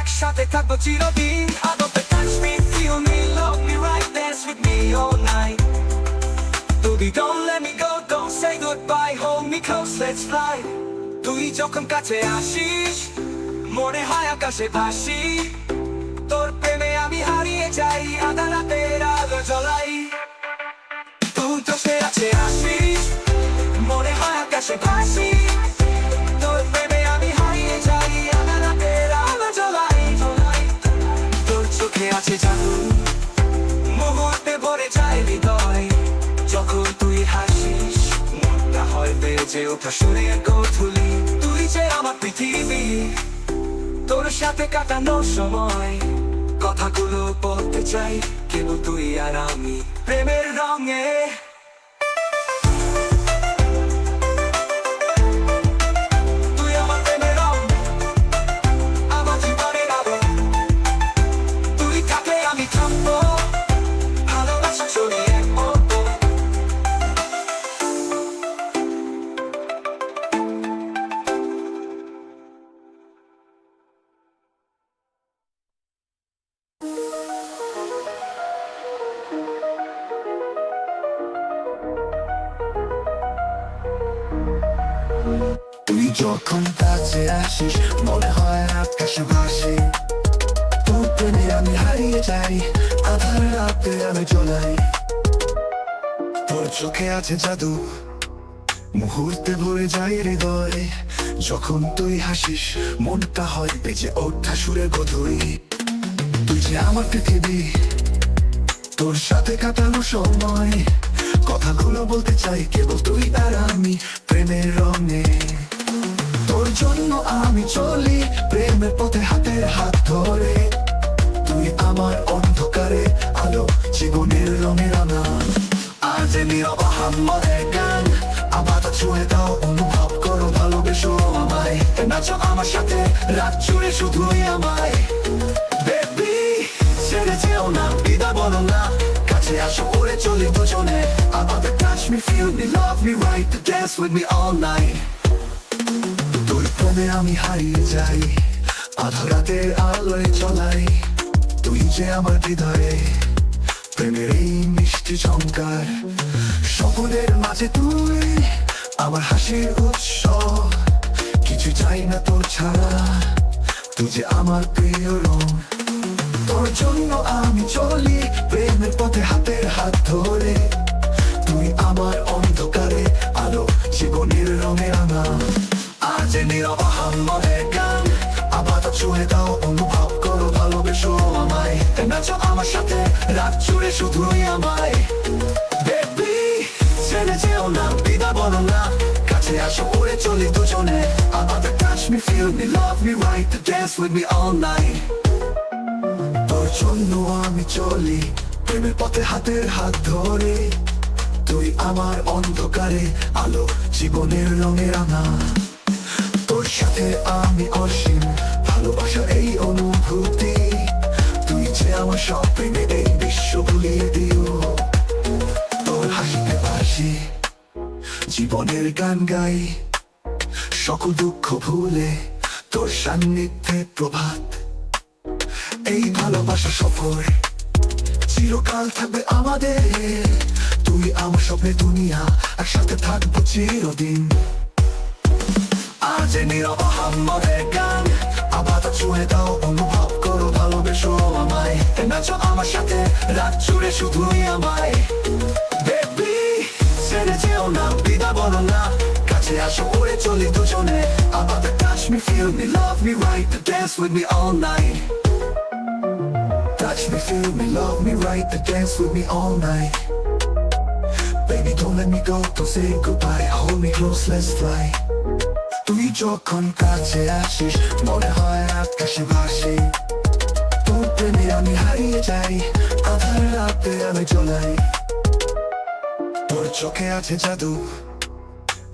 একসাথে থাকবো চিরদিন আদতে touch me, feel me, love me right, dance with me all night Baby, don't let me go, don't say goodbye, hold me close, let's fly তুই যখন কাছে আসিস মনে হয় আকাশে ভাসি তোর প্রেমে আমি হারিয়ে যাই আধা রাতের আলো জ্বলাই তুই তো সে আছে আসিস মনে হয় আকাশে ভাসি তোর প্রেমে আমি হারিয়ে যাই আধা রাতের আলো জ্বলাই তোর চোখে আছে জাদু মুহূর্তে ভরে যায় হৃদয় যখন তুই হাসিস মনটা হয় বেজে ওঠা সুরের গোধূলি তুই যে আমার পৃথিবী তোর সাথে কাটানো সময় কথাগুলো বলতে চাই কেবল তুই আর আমি প্রেমের রঙে তুই আমার প্রেমের রং আমার জীবনের আলো তুই থাকলে আমি থামবো ভালোবাসা ছড়িয়ে পড়বো তুই যখন কাছে আসিস মনে হয় আকাশে ভাসি তোর প্রেমে আমি হারিয়ে যাই আধার রাতে আমি জ্বলাই তোর চোখে আছে জাদু মুহূর্তে ভরে যায় হৃদয় যখন তুই হাসিস মনটা হয় বেজে ওঠা সুরের গধুই তুই যে আমার পৃথিবী তোর সাথে কাটানো সময় কথাগুলো বলতে চাই কেবল তুই আর আমি প্রেমের রঙে তোর জন্য আমি চলি প্রেমের পথে হাতের হাত ধরে তুই আমার অন্ধকারে আলো জীবনের রঙে রাঙা আজ নীরব আহম্মদের গান আবারও ছুঁয়ে দাও অনুভব করো ভালোবেসো আমায় নাচো আমার সাথে রাত জুড়ে শুধুই আমায় বেবি ছেড়ে যেও না বিদায় বলো না কাছে আসো উড়ে চলি দুজনে আবারও touch me, feel me, love me right, dance with me all night তোর প্রেমে আমি হারিয়ে যাই, আধা রাতের আলোয় চলাই। তুই যে আমার হৃদয়ে প্রেমের এই মিষ্টি ঝংকার, সকলের মাঝে তুই আমার হাসির উৎস। কিছু চাই না তোর ছাড়া, তুই যে আমার প্রিয় রং। তোর জন্য আমি চলি প্রেমের পথে হাতের হাত ধরে। তুই আমার অন্ধকারে আলো, জীবনের রঙে রাঙা। আজ নীরব আহাম্মদের গান আপাতত ছুঁয়ে দাও, অনুভব করো ভালোবেসো আমায়। নাচো আমার সাথে রাত জুড়ে শুধুই আমায়। বেবি ছেড়ে যেও না, বিদা বলো না, কাছে আসো উড়ে চলি দুজনে। আমাদের touch me, feel me, love me right, dance with me all night। তোর জন্য আমি চলি প্রেমের পথে হাতের হাত ধরে। তুই আমার অন্ধকারে আলো, জীবনের রঙে রাঙা। তোর সাথে আমি অসীম ভালোবাসার এই অনুভূতি। তুই যে আমার সব প্রেমে এই বিশ্ব ভুলিয়ে দিও। তোর হাসিতে বাসি জীবনের গান গাই, সকল দুঃখ ভুলে তোর সান্নিধ্যে প্রভাত। এই ভালোবাসা সফর চিরকাল থাকবে আমাদের। তুই আমার স্বপ্নে দুনিয়া, একসাথে থাকবো চিরদিন। আজ নীরব আহাম্মদের গান আপাতত ছুঁয়ে দাও, অনুভব করো ভালোবেসো আমায়। নাচো আমার সাথে রাত জুড়ে শুধুই আমায়। বেবি ছেড়ে যেও না, বিদা বলো না, কাছে আসো উড়ে চলি দুজনে। আমাদের touch me, feel me, love me right, dance with me all night। Touch me, feel me, love me right, dance with me all night। Baby don't let me go, don't say goodbye, hold me close, let's fly। তুই যখন কাছে আসিস মনে হয় আকাশে ভাসি। তোর প্রেমে আমি হারিয়ে যাই, আধার রাতে আমি চলাই। তোর চোখে আছে জাদু,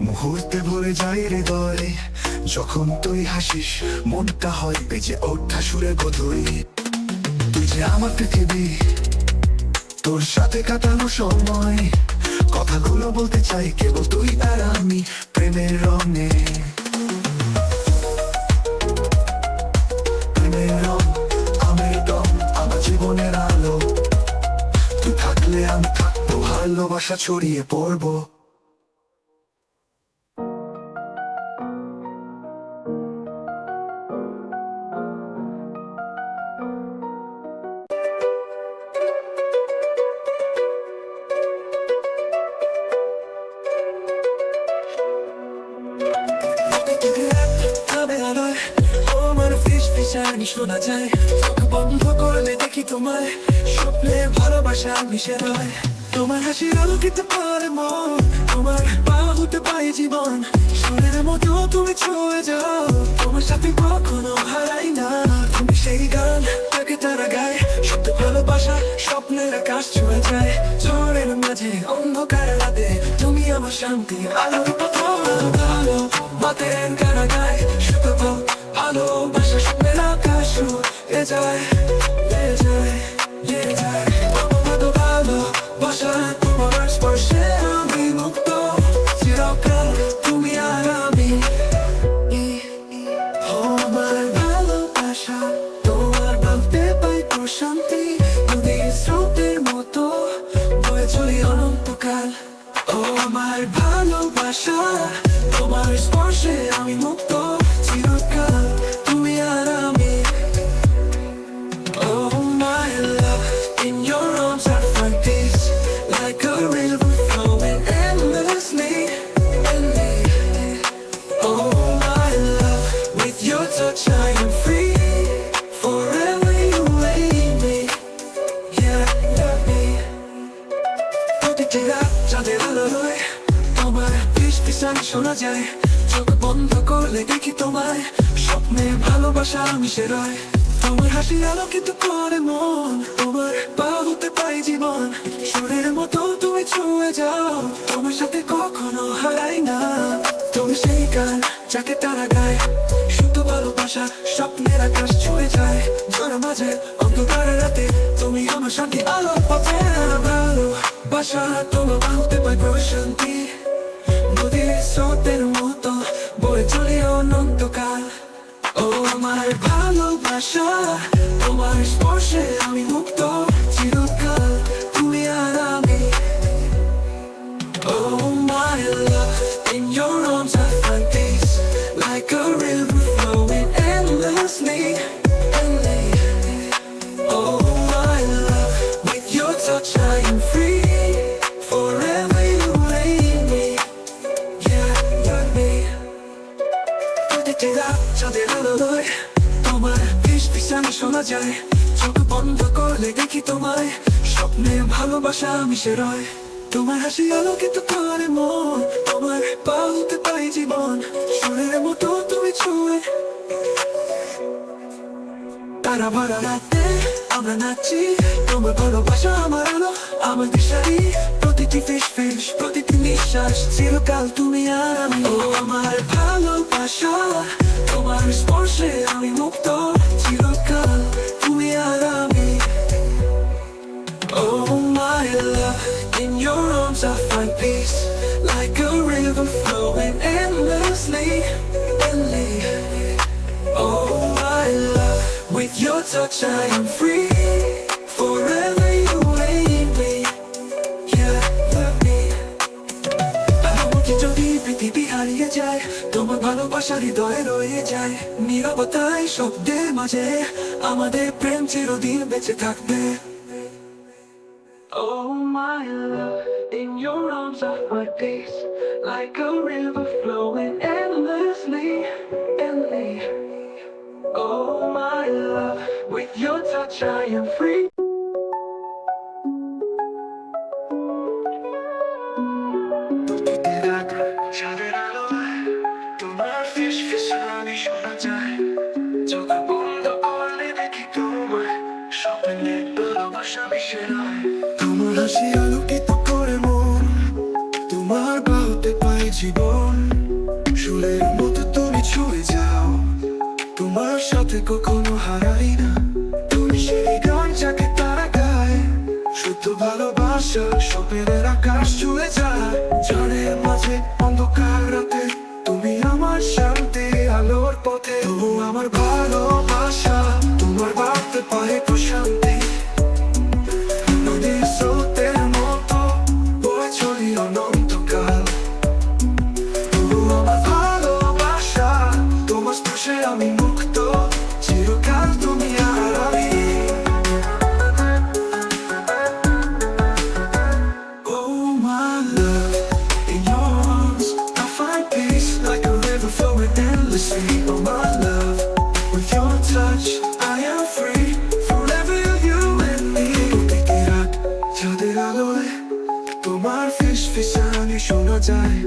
মুহূর্তে ভরে যাই হৃদয়। যখন তুই হাসিস মনটা হয় বেজে ওঠা সুরে গধুই। তুই যে আমার পৃথিবী, তোর সাথে কাটানো সময়। কথাগুলো বলতে চাই কেবল তুই আর আমি প্রেমের রঙে। প্রেমের রং আমের রং, আমার জীবনের আলো। তুই থাকলে আমি থাকবো, ভালোবাসা ছড়িয়ে পড়বো। শোনা যায় চোখ বন্ধ করলে দেখি তোমায়, স্বপ্নে ভালোবাসা মিশে রয়। তোমার হাসির আলোকিত করে মন, তোমার পা হতে পাই জীবন। সুরের মতো তুমি ছুঁয়ে যাও, তোমার সাথে কখনো হারাই না। তুমি সেই গান তাকে তারা গায়, সত্য ভালোবাসা স্বপ্নের আকাশ ছুঁয়ে যায়। ঝড়ের মাঝে অন্ধকার রাতে তুমি আমার শান্তি আলোর মতো। ভালো মাতের গানা গায়, সত্য ভালোবাসা স্বপ্নের আকাশ ছুঁয়ে যায়, যায়, যায়। আমার ভালোবাসা তোমার স্পর্শে আমি মুক্ত, চিরকাল তুমি আর আমি। আমার ভালোবাসা তোমার ভাবতে পাই প্রশান্তি। নদীর স্রোতের মতো বয়ে চলি অনন্তকাল। ও আমার ভালোবাসা তোমার স্পর্শে আমি মুক্ত, চিরকাল তুমি আর আমি। Oh my love, in your arms I find peace, like a river flowing endlessly, endlessly. Oh my love, with your touch I am free, forever you lead me, yeah, me. প্রতিটি রাত চাঁদের আলোয় তোমার ফিসফিসানি শোনা যায়। চোখ বন্ধ করলে দেখি তোমায়, স্বপ্নে ভালোবাসা মিশে রয়। তোমার হাসি আলোকিত করে মন, তোমার পা হতে পাই জীবন। সুরের মতো তুমি ছুঁয়ে যাও, তোমার সাথে কখনো হারাই না। তুমি সেই গান যাকে তারা গায়, শুধু ভালোবাসা স্বপ্নের আকাশ ছুঁয়ে যায়। ঝড়ের মাঝে অন্ধকার রাতে তুমি আমার শান্তি আলো পাবে। ভালোবাসা তোমার পা হতে পাই প্রশান্তি। নদীর স্রোতের মতো বয়ে চলি অনন্তকাল। ভালোবাসা তোমার স্পর্শে আমি মুক্ত চিরকাল তুমি আর আমি Oh my love, in your arms I find peace like a river flowing endlessly. Oh my love, with your touch I am free. Forever you lead me, yeah, you're me. প্রতিটি রাত চাঁদের আলোয় তোমার ফিসফিসানি শোনা যায়। চোখ বন্ধ করলে দেখি তোমায়, স্বপ্নে ভালোবাসা মিশে রয়। তোমার হাসি আলোকিত করে মন, তোমার বাহুতে পাই জীবন। সুরের মতো তুমি ছুঁয়ে, তারা ভরা রাতে আমরা নাচি। তোমার ভালোবাসা আমার আলো, আমার দিশারি। প্রতিটি ফিসফিস, প্রতিটি নিঃশ্বাস, চিরকাল তুমি আর আমি। ও আমার ভালোবাসা তোমার স্পর্শে আমি মুক্ত চিরকাল তুমি আর আমি। Oh my love, in your arms I find peace like a river flowing endlessly. Oh my love, with your touch I am free. Forever you lead me, yeah, love me. যদি পৃথিবী হারিয়ে যায়, তোমার ভালোবাসা হৃদয়ে রয়ে যায়। নীরবতায় শব্দের মাঝে আমাদের প্রেম চিরদিন বেঁচে থাকবে। Oh my love, in your arms I find peace like a river flowing endlessly. Oh my love, with your touch I am free. চাঁদের আলোয় তোমার ফিসফিসানি শোনা যায়। চোখ বন্ধ করলে দেখি তোমায়, স্বপ্নে ভালোবাসা মিশে রয়। তোমার হাসি আলোকিত করে মন, তোমার বাহুতে পাই জীবন। সুরের মতো তুমি ছুঁয়ে যাও, তোমার সাথে কখনো হারাই না। তুমি সেই গান যাকে তারা গায়, শুদ্ধ ভালোবাসা স্বপ্নের আকাশ ছুঁয়ে যায়। ঝড়ের মাঝে অন্ধকার রাতে তুমি আমার শান্তি আলোর পথে। তবু আমার ভালোবাসা তোমার বাড়তে পায়ে প্রশান্তি। নদীর স্রোতের মতো বয়ে চলি অনন্তকাল। তবু আমার ভালোবাসা তোমার স্পর্শে আমি মুক্ত চিরকাল তুমি আর আমি। Oh my love, in your arms I find peace like a river flowing endlessly. Oh my love, with your touch I am free. Forever you and me. প্রতিটি রাত চাঁদের আলোয় তোমার ফিসফিসানি শোনা যায়।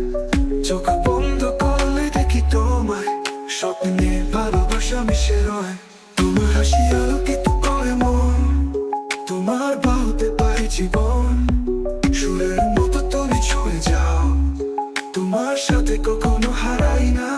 চোখ বন্ধ করলে দেখি তোমায়, স্বপ্নে ভালোবাসা মিশে রয়। তোমার হাসি আলোকিত করে মন, তোমার বাহুতে পাই জীবন। সুরের মতো তুমি ছুঁয়ে যাও, তোমার সাথে কখনো হারাই না।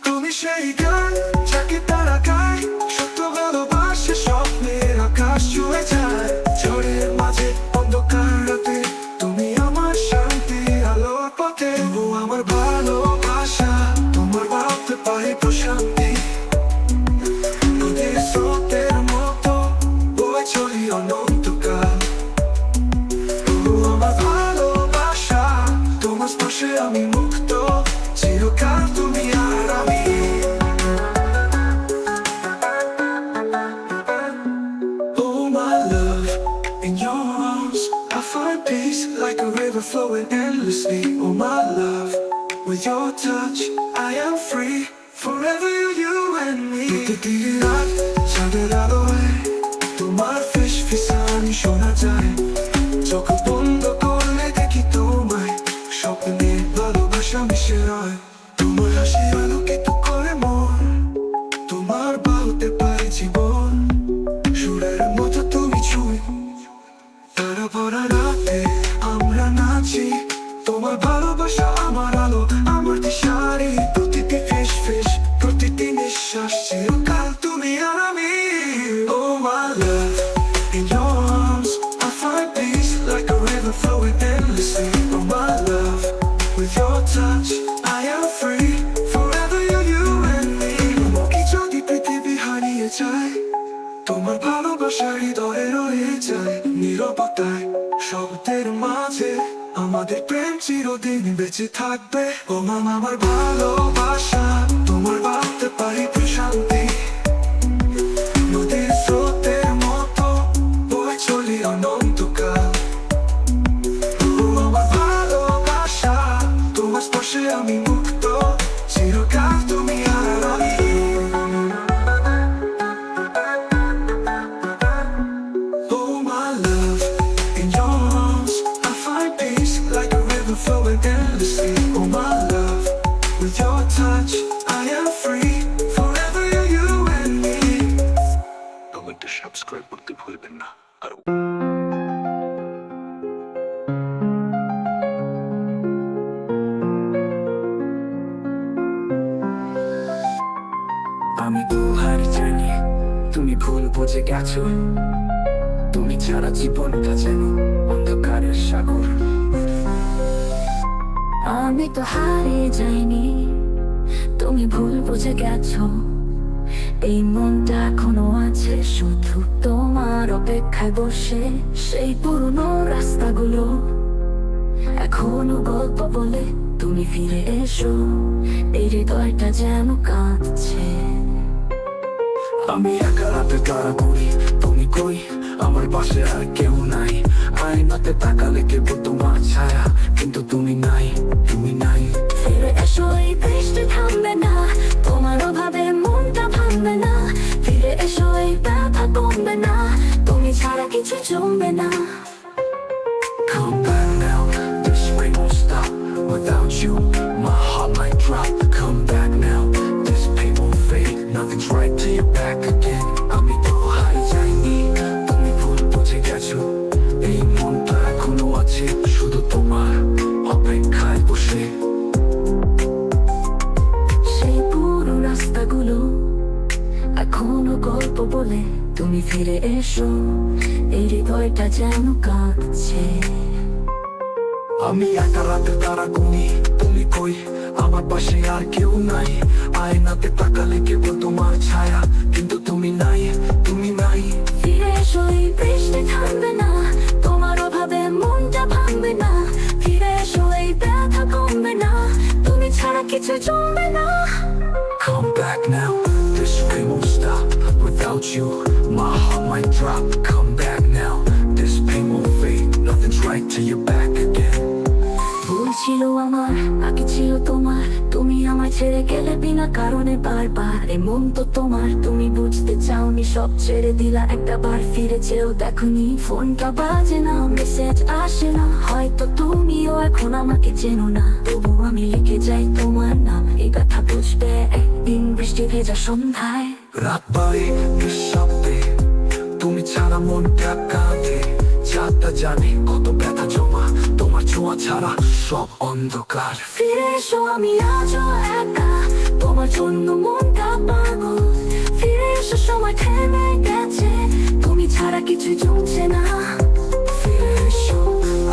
তুমি সেই গান যাকে তারা গায়, সত্য ভালোবাসে স্বপ্নের আকাশ ছুঁয়ে যায়। ঝড়ের মাঝে অন্ধকার রাতে তুমি আমার শান্তি আলোর পথে। তবু আমার ভালোবাসা তোমার বাড়তে পায়ে প্রশান্তি। নদীর স্রোতের মতো বয়ে চলি অনন্তকাল। তবু আমার ভালোবাসা তোমার স্পর্শে আমি মুক্ত চিরকাল তুমি আর আমি। Oh my love, in your arms I find peace like a river flowing endlessly. Oh my love, with your touch I am free. Forever you and me. প্রতিটি রাত চাঁদের আলোয় তোমার ফিসফিসানি শোনা যায়। চোখ বন্ধ করলে দেখি তোমায়, স্বপ্নে ভালোবাসা মিশে রয়। তোমার হাসি আলোকিত করে মন, তোমার বাহুতে পাই জীবন। সুরের মতো তুমি ছুঁয়ে, তারা ভরা রাতে আমরা নাচি। তোমার ভালোবাসা আমার আলো, আমার দিশারি। প্রতিটি ফিসফিস, প্রতিটি নিঃশ্বাস, চিরকাল তুমি আর আমি। Oh my love, in your arms I find peace like a river flowing endlessly. Oh my love, with your touch I am free. Forever you and me. যদি পৃথিবী হারিয়ে যায়, আমাদের প্রেম চিরদিন বেঁচে থাকবে ও মামা আমার ভালোবাসা তোমার বাঁধতে পারি প্রশান্তি নদীর স্রোতের মতো বয়ে চলি অনন্তকাল ও আমার ভালোবাসা তোমার স্পর্শে আমি মুক্ত চিরকাল তুমি আর আমি Oh my love, in your arms I find peace like a river flowing endlessly. Oh my love, with your touch I am free. Forever you're you and me. Don't subscribe করতে ভুলবেন না আর আমি দুহার জানি তুমি ভুল বুঝে গেছো তুমি ছাড়া জীবনটা যেন অন্ধকারের সাগর আমি তো হারিয়ে যাইনি তুমি ভুল বুঝে গেছো এই মনটা এখনো আছে শুধু তোমার অপেক্ষায় বসে সেই পুরনো রাস্তাগুলো এখনো গল্প বলে তুমি ফিরে এসো এই হৃদয়টা যেন কাঁদছে আমি একা রাতে তারা করি তুমি কই আমার পাশে আর কেউ নাই আয়নাতে তাকালে কেবল তোমার ছায়া কিন্তু তুমি নাই ফিরে এসো এই বৃষ্টি থামবে না তোমার অভাবে মনটা ভাঙবে না ফিরে এসো এই ব্যথা কমবে না তুমি ছাড়া কিছু জমবে না Come back now, this rain won't stop without you. My heart might drop. Come back now, this pain won't fade. Nothing's right till you're back again. আমি তো হারিয়ে যাইনি, তুমি ভুল বুঝে গেছো। এই মনটা এখনো আছে শুধু তোমার অপেক্ষায় বসে। সেই পুরো রাস্তাগুলো এখনো গল্প বলে তুমি ফিরে এসো এই হৃদয়টা যেন কাঁদছে আমি একা রাতে তারা গুনি তুমি কই আমার পাশে আর কেউ নাই আয়নাতে তাকালে কেবল তোমার ছায়া কিন্তু তুমি নাই ফিরে এসো এই বৃষ্টি থামবে না তোমার অভাবে মনটা ভাঙবে না ফিরে এসো এই ব্যথা কমবে না তুমি ছাড়া কিছু জমবে না Come back now, this rain won't stop without you. My heart might drop. Come back now, this pain won't fade. Nothing's right till you're back again. ভুল ছিল আমার বাকি ছিল তোমার তুমি আমায় ছেড়ে গেলে বিনা কারণে বারবার এই মন তো তোমার তুমি বুঝতে চাওনি সব ছেড়ে দিলা একটা বার ফিরে চেয়েও দেখোনি ফোনটা বাজে না মেসেজ আসে না হয়তো তুমিও এখন আমাকে চেনো না তবু আমি লিখে যাই তোমার নাম এই কথা বুঝবে একদিন বৃষ্টি ভেজা সন্ধ্যায় রাত পারে নিঃশব্দে তুমি ছাড়া মনটা কাঁদে চাঁদটা জানে কত ব্যথা জমা তোমার ছোঁয়া ছাড়া সব অন্ধকার ফিরে এসো আমি আজও একা তোমার জন্য মনটা পাগল ফিরে এসো সময় থেমে গেছে তুমি ছাড়া কিছু জমছে না ফিরে এসো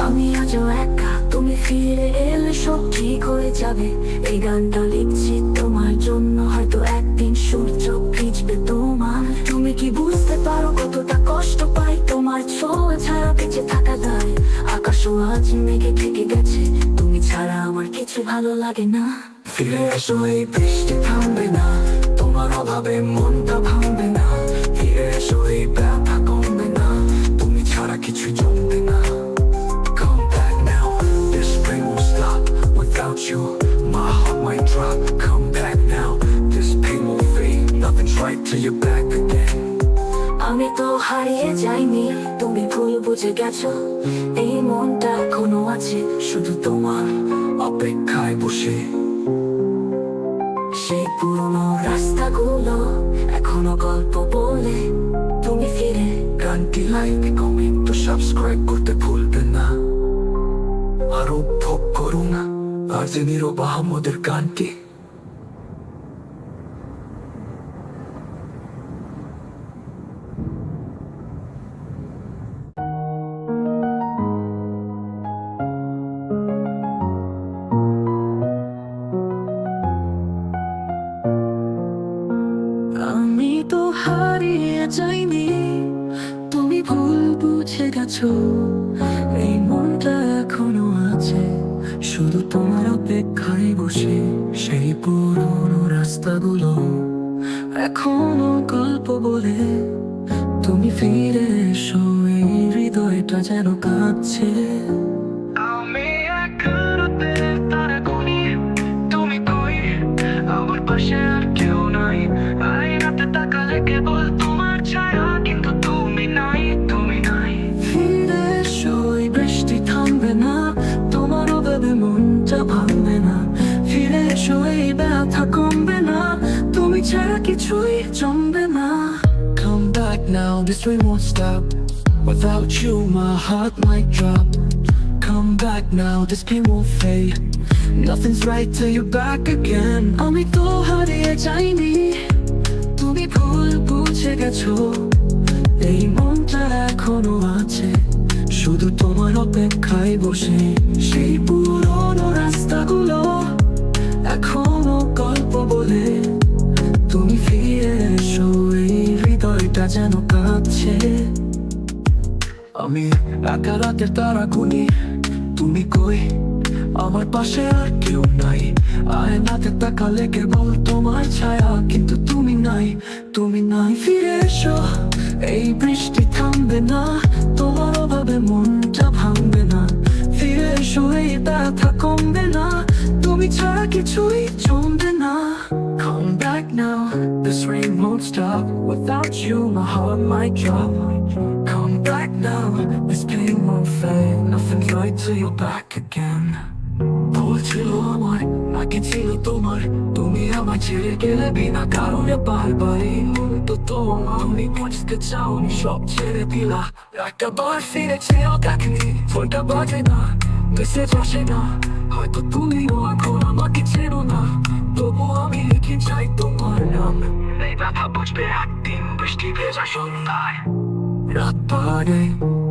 আমি আজও একা তুমি ফিরে এলে সব ঠিক হয়ে যাবে এই গানটা লিখছি তোমার জন্য হয়তো একদিন সূর্য ভিজবে তোমার তুমি কি বুঝতে পারো কতটা কষ্ট পাই তোমার ছোঁয়া ছাড়া বেঁচে থাকা দায় আকাশও আজ মেঘে থেকে গেছে তুমি ছাড়া আমার কিছু ভালো লাগে না ফিরে এসো এই বৃষ্টি থামবে না তোমার অভাবে মনটা ভাঙবে না ফিরে এসো এই ব্যথা কমবে না তুমি ছাড়া কিছু জমবে না Come back now, this rain won't stop without you. My heart might drop. Come back now, this pain won't fade. Nothing's right till you're back again. আমি তো হারিয়ে যাইনি তুমি ভুল বুঝে গেছো এই মনটা এখনো আছে শুধু তোমার অপেক্ষায় বসে সেই পুরনো রাস্তাগুলো এখনো গল্প বলে তুমি ফিরে গানটি লাইক কমেন্ট ও সাবস্ক্রাইব করতে ভুলবেন না আর উপভোগ করুন আর যে নীরব আহমদের গানটি আমি তো হারিয়ে যাইনি তুমি ভুল বুঝে গেছো এই মনটা এখনো শুধু তোমার অপেক্ষায় বসে সেই পুরনো রাস্তাগুলো এখনো গল্প বলে তুমি ফিরে এসো এই হৃদয়টা যেন কাঁদছে আমি একারতে তারা গুনি তুমি কই আমার পাশে আর কেউ নাই আয়নাতে তাকালে কেবল তোমার ছায়া কিন্তু তুমি নাই ফিরে এসো এই বৃষ্টি থামবে না তোমার অভাবে মনটা ভাঙবে না ফিরে এসো এই ব্যথা কমবে না তুমি ছাড়া কিছুই জমবে না Come back now, this rain won't stop Without you my heart might drop Come back now, this pain won't fade Nothing's right till you're back again আমি তো হারিয়ে যাইনি তুমি ভুল বুঝে গেছো এই মনটা এখনো আছে শুধু তোমার অপেক্ষায় বসে সেই পুরনো রাস্তাগুলো এখনো গল্প বলে তুমি ফিরে এসো এই হৃদয়টা যেন কাঁদছে আমি একা রাতের তারা গুনি তুমি কই আমার পাশে আর কেউ নাই আয়নাতে তাকালে কেবল তোমার ছায়া কিন্তু তুমি নাই ফিরে এসো এই বৃষ্টি থামবে না তোমার অভাবে মনটা ভাঙবে না ফিরে এসো এই ব্যথা কমবে না তুমি ছাড়া কিছুই জমবে না Come back now, this rain won't stop Without you my heart might drop Come back now, this pain won't fade Nothing's right till you're back again ভুল ছিল আমার নাকি ছিল তোমার তুমি আমার ছেড়ে গেলে বিনা কারণে বারবার এই মুহূর্ত তোমার তুমি বুঝতে চাওনি সব ছেড়ে দিলা একটা বার ফিরে চেয়েও দেখনি ফোনটা বাজে না মেসেজ আসে না হয়তো তুমিও এখন আমাকে চেনো না তবু আমি লিখে চাই তোমার নাম এই ব্যথা বুঝবে একদিন বৃষ্টি ভেজা সন্ধ্যায় রাত পাহাড়ে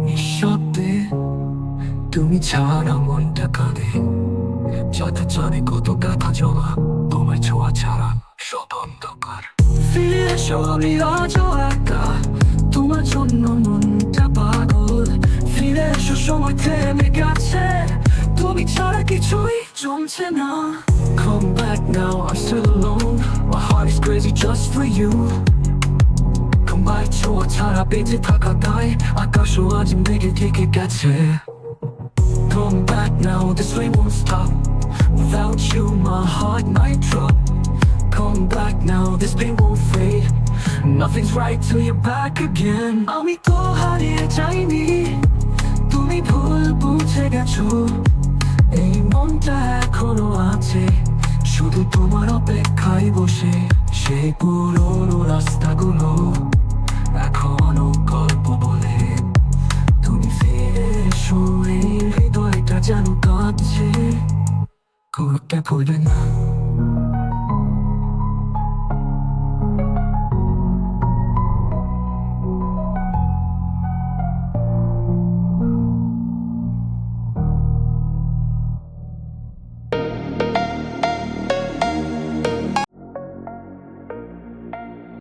নিঃশব্দে তুমি ছাড়া মনটা কাঁদে যাতে জানে কত ব্যথা জমা তোমার ছোঁয়া ছাড়া সব অন্ধকার ফিরে এসো আমি আজও একা তোমার জন্য মনটা পাগল ফিরে এসো সময় থেমে গেছে তুমি ছাড়া কিছুই জমছে না Come back now, I'm still alone My heart is crazy just for you তোমার ছোঁয়া ছাড়া বেঁচে থাকা তাই আকাশও আজ মেঘে ঢেকে গেছে Come back now, this rain won't stop Without you, my heart might drop Come back now, this pain won't fade Nothing's right till you're back again আমি তো হারিয়ে যাইনি তুমি ভুল বুঝে গেছো এই মনটা এখনো আছে শুধু তোমার অপেক্ষায় বসে সেই পুরনো রাস্তাগুলো এখনো গল্প বলে তুমি ফিরে এসো এই হৃদয়টা যেন কাঁদছে করতে ভুলবে না